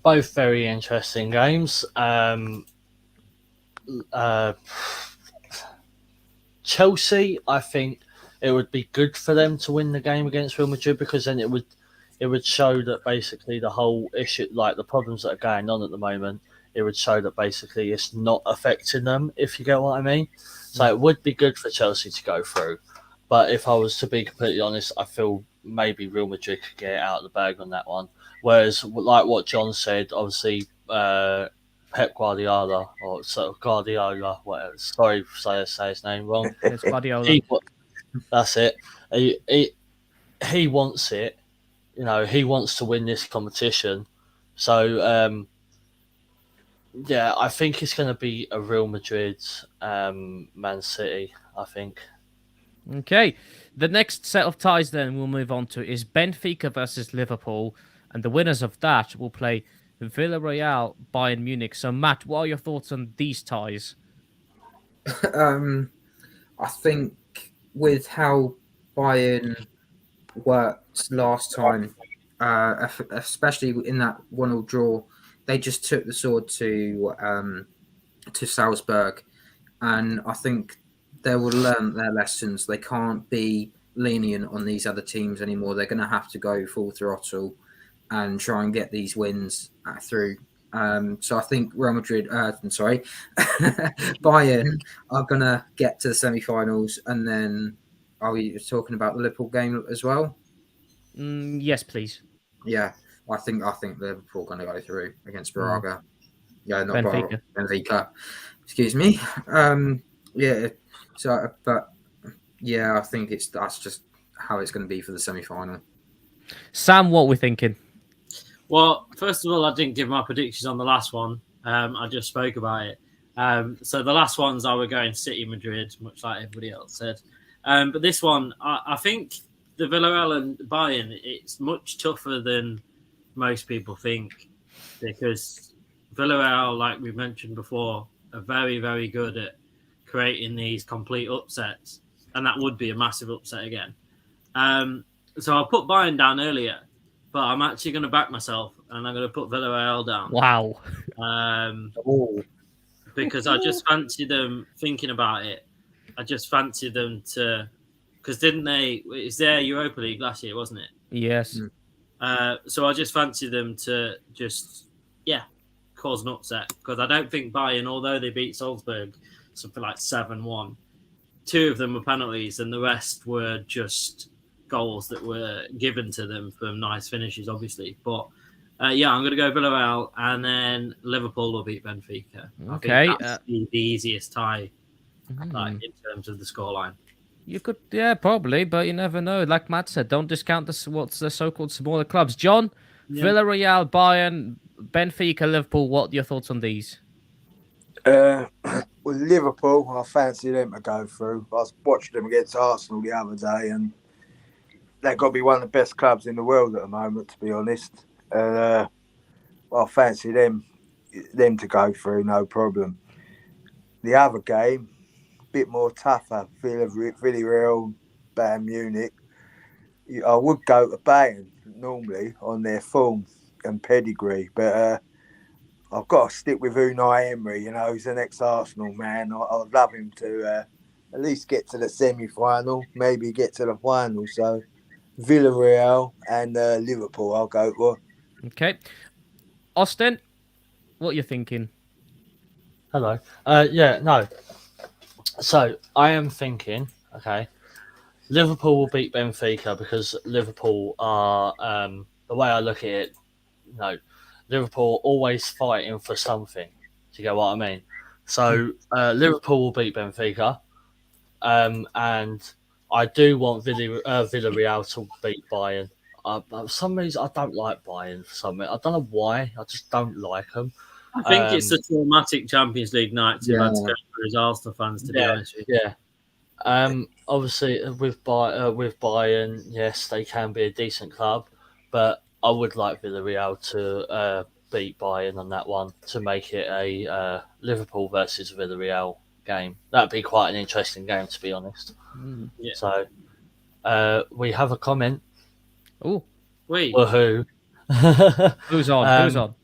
Both very interesting games. Chelsea, I think it would be good for them to win the game against Real Madrid, because then it would show that basically the whole issue, like the problems that are going on at the moment, it would show that basically it's not affecting them, if you get what I mean. So it would be good for Chelsea to go through. But if I was to be completely honest, I feel maybe Real Madrid could get out of the bag on that one. Whereas, like what John said, obviously Pep Guardiola, or sort of Guardiola, whatever. Sorry if I say his name wrong. It's Guardiola. That's it. He wants it. You know, he wants to win this competition. So, I think it's going to be a Real Madrid, Man City, I think. Okay. The next set of ties then we'll move on to is Benfica versus Liverpool, and the winners of that will play Villarreal, Bayern Munich. So, Matt, what are your thoughts on these ties? I think with how Bayern worked last time, especially in that 1-1 draw, they just took the sword to Salzburg, and I think they will learn their lessons. They can't be lenient on these other teams anymore. They're going to have to go full throttle and try and get these wins through. So I think Real Madrid, Bayern are going to get to the semi-finals. And then are we talking about the Liverpool game as well? Yes, please. Yeah, I think Liverpool are going to go through against Braga. Yeah, not Benfica. Benfica. Excuse me. So, but yeah, I think that's just how it's going to be for the semi-final. Sam, what we're thinking? Well, first of all, I didn't give my predictions on the last one. I just spoke about it. So the last ones I were going City, Madrid, much like everybody else said. But this one, I think the Villarreal and Bayern, it's much tougher than most people think, because Villarreal, like we mentioned before, are very, very good at creating these complete upsets, and that would be a massive upset again. So I put Bayern down earlier, but I'm actually going to back myself, and I'm going to put Villarreal down. Wow. Because I just fancy them, thinking about it. I just fancy them to, because didn't they? It's their Europa League last year, wasn't it? Yes. So I just fancy them to just, cause an upset, because I don't think Bayern, although they beat Salzburg something like 7-1, 2 of them were penalties, and the rest were just goals that were given to them from nice finishes, obviously. But I'm going to go Villarreal, and then Liverpool will beat Benfica. Okay, I think that's the easiest tie, like, in terms of the scoreline. You could, probably, but you never know. Like Matt said, don't discount what's the so-called smaller clubs. John, Villarreal, Bayern, Benfica, Liverpool. What are your thoughts on these? Well, Liverpool, I fancy them to go through. I was watching them against Arsenal the other day, and they've got to be one of the best clubs in the world at the moment, to be honest. I fancy them to go through, no problem. The other game, a bit more tougher, Villarreal, Bayern Munich. I would go to Bayern normally on their form and pedigree, but I've got to stick with Unai Emery. He's an ex-Arsenal man. I'd love him to at least get to the semi-final, maybe get to the final. So Villarreal and Liverpool I'll go for. Okay. Austin, what are you thinking? Hello. So I am thinking, Liverpool will beat Benfica, because Liverpool are, the way I look at it, Liverpool always fighting for something. Do you get what I mean? So Liverpool will beat Benfica, and I do want Villarreal to beat Bayern. For some reason, I don't like Bayern. For some reason, I don't know why. I just don't like them. I think it's a traumatic Champions League night to have to go for his Arsenal fans, to be honest with you. Yeah. Obviously, with Bayern, yes, they can be a decent club, but I would like Villarreal to beat Bayern on that one to make it a Liverpool versus Villarreal game. That'd be quite an interesting game, to be honest. Yeah. So we have a comment. Oh, wait, woohoo! Who's on?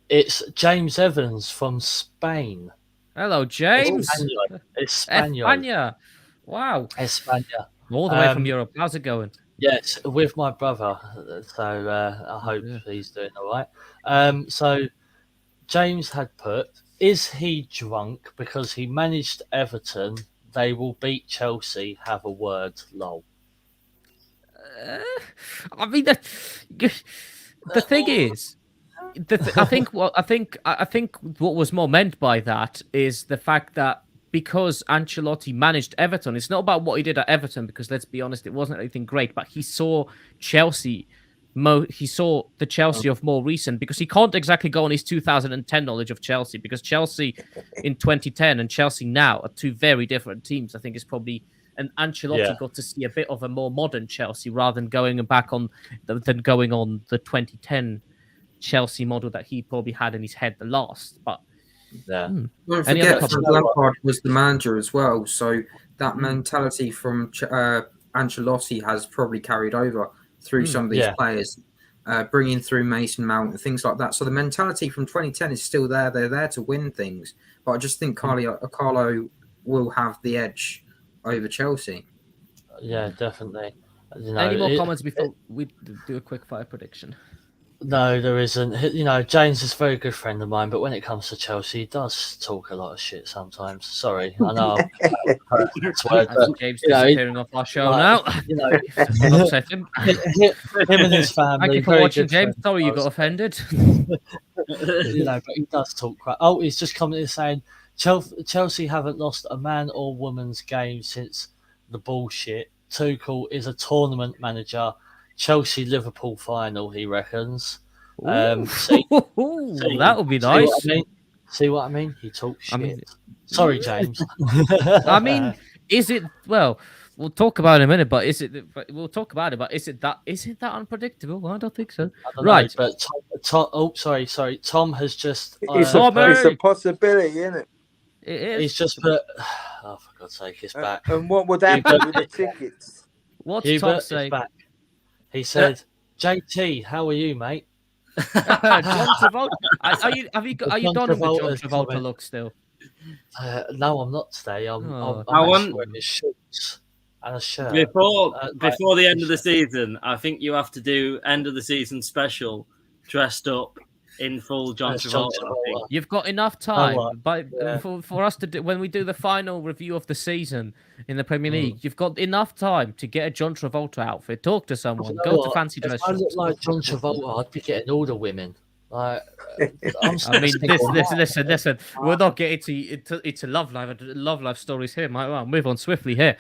It's James Evans from Spain. Hello, James. It's España. Wow. España. All the way from Europe. How's it going? Yes, with my brother. So I hope he's doing all right. So James had put, is he drunk because he managed Everton? They will beat Chelsea. Have a word, lol. I mean, the thing is, I think what was more meant by that is the fact that because Ancelotti managed Everton, it's not about what he did at Everton, because let's be honest, it wasn't anything great, but he saw Chelsea. He saw the Chelsea of more recent, because he can't exactly go on his 2010 knowledge of Chelsea, because Chelsea in 2010 and Chelsea now are two very different teams. I think it's probably, and Ancelotti got to see a bit of a more modern Chelsea rather than going on the 2010 Chelsea model that he probably had in his head the last. But don't forget, Lampard was the manager as well, so that mentality from Ancelotti has probably carried over through some of these players, bringing through Mason Mount and things like that. So the mentality from 2010 is still there. They're there to win things, but I just think Carlo will have the edge over Chelsea. Yeah, definitely. Any more comments before we do a quick fire prediction? No, there isn't. James is a very good friend of mine, but when it comes to Chelsea, he does talk a lot of shit sometimes. Sorry, I know. James disappearing off our show now. Upset him. Him and his family. Thank you for watching, James. Sorry you got offended. But he does talk crap. Oh, he's just coming in saying Chelsea haven't lost a man or woman's game since the bullshit. Tuchel is a tournament manager. Chelsea-Liverpool final, he reckons. See that would be what I nice. mean? See what I mean? He talks shit. I mean- Sorry, James. I mean, is it? Well, we'll talk about it in a minute. But is it? But we'll talk about it. But is it that? Is it that unpredictable? Well, I don't think so. I don't Right. know, but Tom, oh, sorry. Tom has just. It's Robert! a possibility, isn't it? It is. He's just put. Oh, for God's sake, it's back. And what would happen with the tickets? What's Tom Hubert is saying? back. He said, "JT, how are you, mate?" John Travolta. Are you John done with the John Travolta's Travolta comment. look still? No, I'm not today. I'm Oh. I want- actually wearing shorts and a shirt. Before like, before the end of the season, I think you have to do end of the season special, dressed up in full John That's John Travolta. I think. Travolta. You've got enough time, right. Yeah. for us to do when we do the final review of the season in the Premier Mm. League. You've got enough time to get a John Travolta outfit, talk to someone, You know go to what? fancy dress If I look shops. like John Travolta, I'd be getting all the women. Like, I mean, listen. We're not getting into love life stories here. Might well move on swiftly here.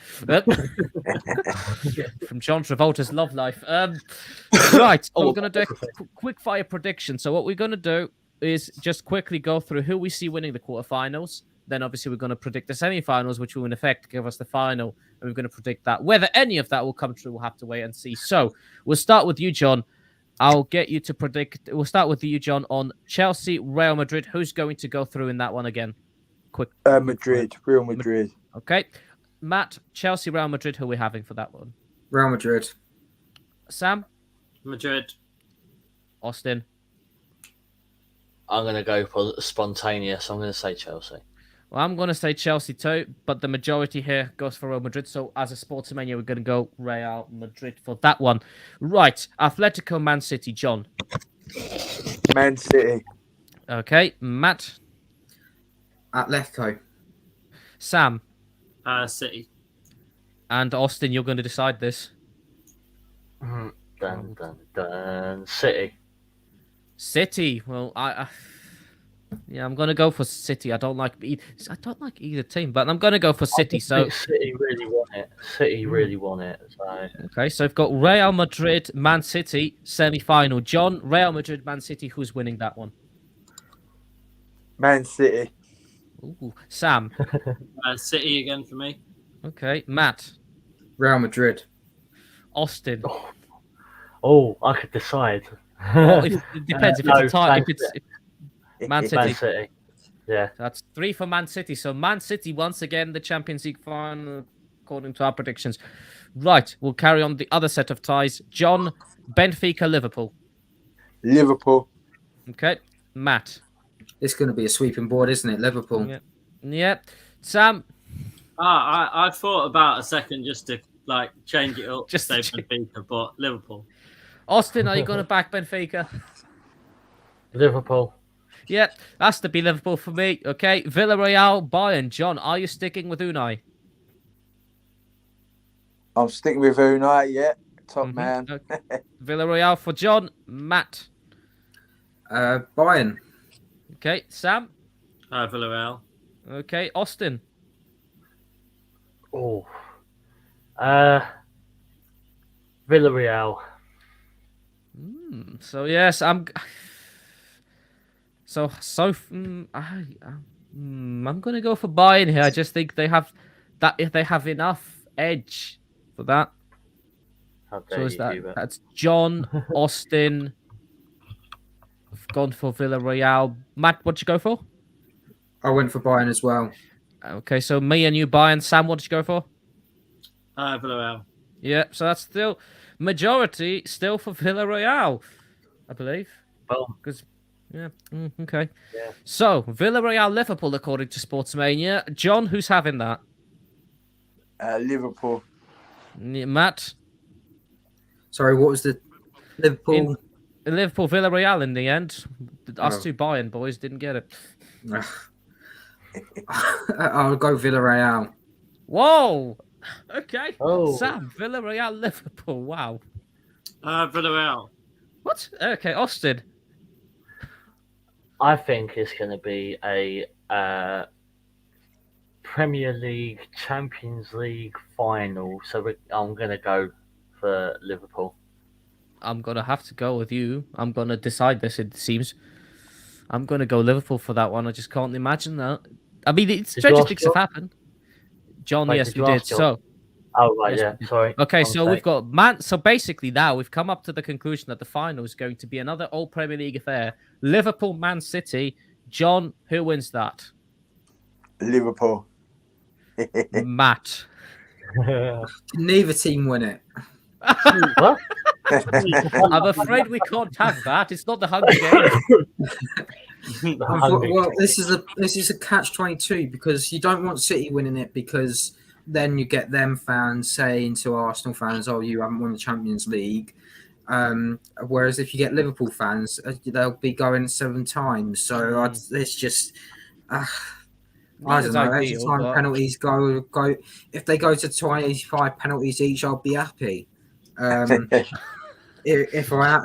From John Travolta's love life. Right, so we're gonna do a quick fire prediction. So what we're gonna do is just quickly go through who we see winning the quarterfinals. Then obviously we're gonna predict the semi-finals, which will in effect give us the final, and we're gonna predict that. Whether any of that will come true, we'll have to wait and see. So we'll start with you, John. I'll get you to predict. We'll start with you, John, on Chelsea, Real Madrid. Who's going to go through in that one again? Quick. Madrid, Real Madrid. Okay. Matt, Chelsea, Real Madrid. Who are we having for that one? Real Madrid. Sam, Madrid. Austin. I'm going to go for spontaneous. I'm going to say Chelsea. Well, I'm going to say Chelsea too, but the majority here goes for Real Madrid. So as a sportsmania, we're going to go Real Madrid for that one. Right. Atletico, Man City, John. Man City. Okay. Matt, Atletico. Sam, City. and Austin, you're going to decide this. Dun, dun, dun. City. City. Well, yeah, I'm gonna go for City. I don't like either team, but I'm gonna go for City. So City really won it. City really won it. So okay, so we've got Real Madrid, Man City semi-final. John, Real Madrid, Man City. Who's winning that one? Man City. Ooh, Sam. City again for me. Okay, Matt, Real Madrid. Austin. oh, I could decide. It depends if No, it's a tie. Man If it's Man Man City. City. Yeah. That's 3 for Man City. So Man City once again the Champions League final, according to our predictions. Right, we'll carry on the other set of ties. John, Benfica, Liverpool. Liverpool. Okay, Matt. It's going to be a sweeping board, isn't it? Liverpool. Yeah. Yeah, Sam. I thought about a second just to change it up, Just say to Benfica, but Liverpool. Austin, are you going to back Benfica? Liverpool. Yeah, has to be Liverpool for me. Okay, Villarreal, Bayern. John, are you sticking with Unai? I'm sticking with Unai, yeah. Top man. Okay. Villarreal for John. Matt. Bayern. Okay, Sam. Villarreal. Okay, Austin. Oh. Villarreal. So yes, I'm gonna go for Bayern here. I just think they have enough edge for that. How So dare is you, that Hubert. that's John, Austin. I've gone for Villarreal. Matt, what'd you go for? I went for Bayern as well. Okay, so me and you, Bayern. Sam, what did you go for? Villarreal. Yeah, so that's still majority still for Villarreal, I believe. Boom. Because okay. Yeah. So Villarreal, Liverpool, according to Sportsmania. John, who's having that? Liverpool. Matt. Sorry, what was the Liverpool? Liverpool, Villarreal in the end. Us Oh. two Bayern boys didn't get it. I'll go Villarreal. Whoa. Okay. Oh. Sam, Villarreal, Liverpool. Wow. Villarreal. What? Okay, Austin. I think it's going to be a Premier League, Champions League final. So I'm going to go for Liverpool. I'm gonna have to go with you. I'm gonna decide this. It seems I'm gonna go Liverpool for that one. I just can't imagine that. I mean, it's Did you stranger ask things have John? happened. John, Wait, yes, did we you did. ask John? So, Oh, right, yes, yeah. we did. Sorry. Okay, my so we've mistake. got man. So basically, now we've come up to the conclusion that the final is going to be another old Premier League affair. Liverpool, Man City. John, who wins that? Liverpool. Matt. Neither team win it. What? I'm afraid we can't have that. It's not the Hunger Games. The Hungry Well, King. this is a catch-22 because you don't want City winning it because then you get them fans saying to Arsenal fans, "Oh, you haven't won the Champions League." Whereas if you get Liverpool fans, they'll be going 7 times. So it's just, I Not don't as know. ideal, Extra time but- penalties go. If they go to 25 penalties each, I'll be happy. If I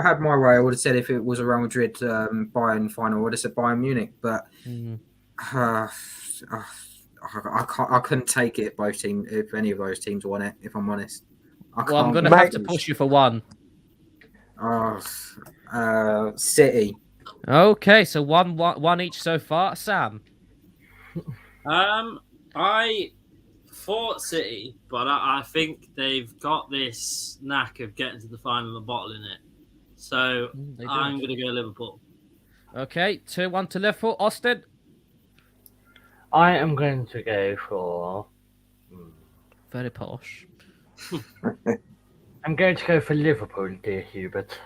had my way, I would have said if it was a Real Madrid Bayern final, I would have said Bayern Munich. But I couldn't take it if any of those teams won it. If I'm honest, Well, I'm going to have to push you for one. City. Okay, so one each so far. Sam. I thought City, but I think they've got this knack of getting to the final and bottling it. So They do. I'm going to go Liverpool. Okay, 2-1 to Liverpool. Austin. I am going to go for. Very posh. I'm going to go for Liverpool, dear Hubert.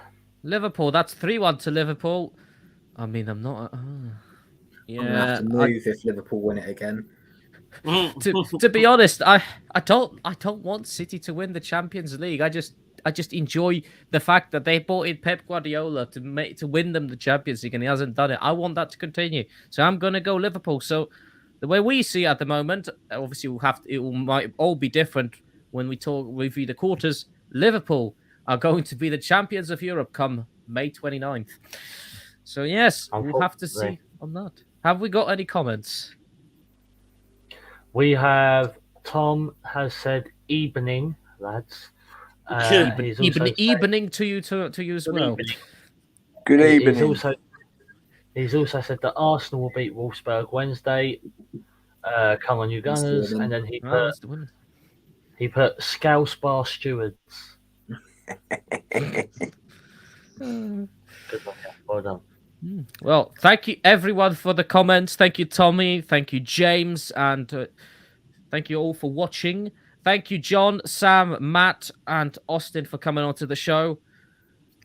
Liverpool. That's 3-1 to Liverpool. I mean, I'm not. I'm gonna Yeah. have to move if Liverpool win it again. To be honest, I don't want City to win the Champions League. I just enjoy the fact that they brought in Pep Guardiola to win them the Champions League, and he hasn't done it. I want that to continue, so I'm gonna go Liverpool. So the way we see it at the moment, obviously might all be different when we review the quarters. Liverpool are going to be the champions of Europe come May 29th. So yes, we'll have to see on that. Have we got any comments? We have Tom has said evening, lads. He's also said- Evening to you as well. evening. Good evening. He's also said that Arsenal will beat Wolfsburg Wednesday. Come on, you Gunners! And then he put Scouse Bar Stewards. Good one, yeah. Well done. Well, thank you everyone for the comments. Thank you, Tommy. Thank you, James, and thank you all for watching. Thank you, John, Sam, Matt, and Austin for coming onto the show.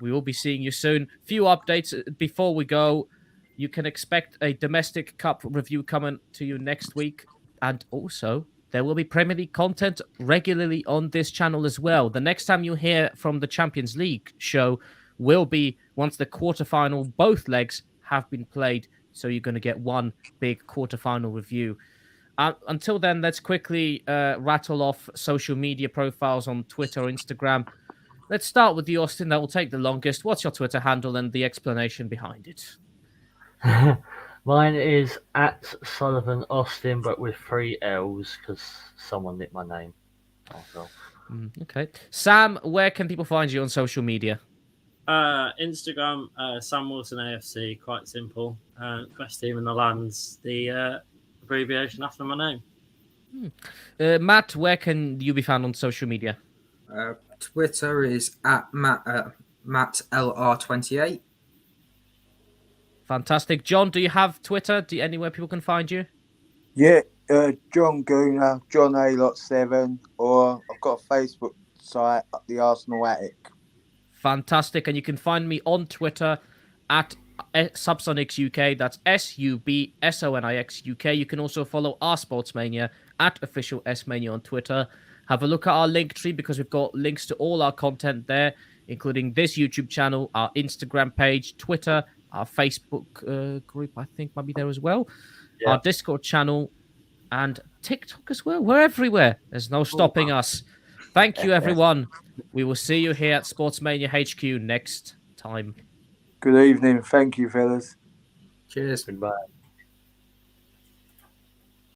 We will be seeing you soon. Few updates before we go. You can expect a domestic cup review coming to you next week, and also there will be Premier League content regularly on this channel as well. The next time you hear from the Champions League show will be once the quarterfinal, both legs have been played. So you're going to get one big quarterfinal review. Until then, let's quickly rattle off social media profiles on Twitter or Instagram. Let's start with you, Austin. That will take the longest. What's your Twitter handle and the explanation behind it? Mine is at Sullivan Austin, but with 3 L's because someone nicked my name. Also. Okay. Sam, where can people find you on social media? Instagram, Sam Wilson AFC, quite simple. Best team in the land's the abbreviation after my name. Matt, where can you be found on social media? Twitter is at MattLR28. Fantastic. John, do you have Twitter? Anywhere people can find you? Yeah, John Gooner, John A.7, or I've got a Facebook site, The Arsenal Attic. Fantastic. And you can find me on Twitter at Subsonics UK. That's SUBSONIX UK. You can also follow our Sportsmania at official SMania on Twitter. Have a look at our link tree because we've got links to all our content there, including this YouTube channel, our Instagram page, Twitter, our Facebook group, I think might be there as well, our Discord channel, and TikTok as well. We're everywhere. There's no stopping us. Thank you, everyone. We will see you here at Sportsmania HQ next time. Good evening. Thank you, fellas. Cheers. Goodbye.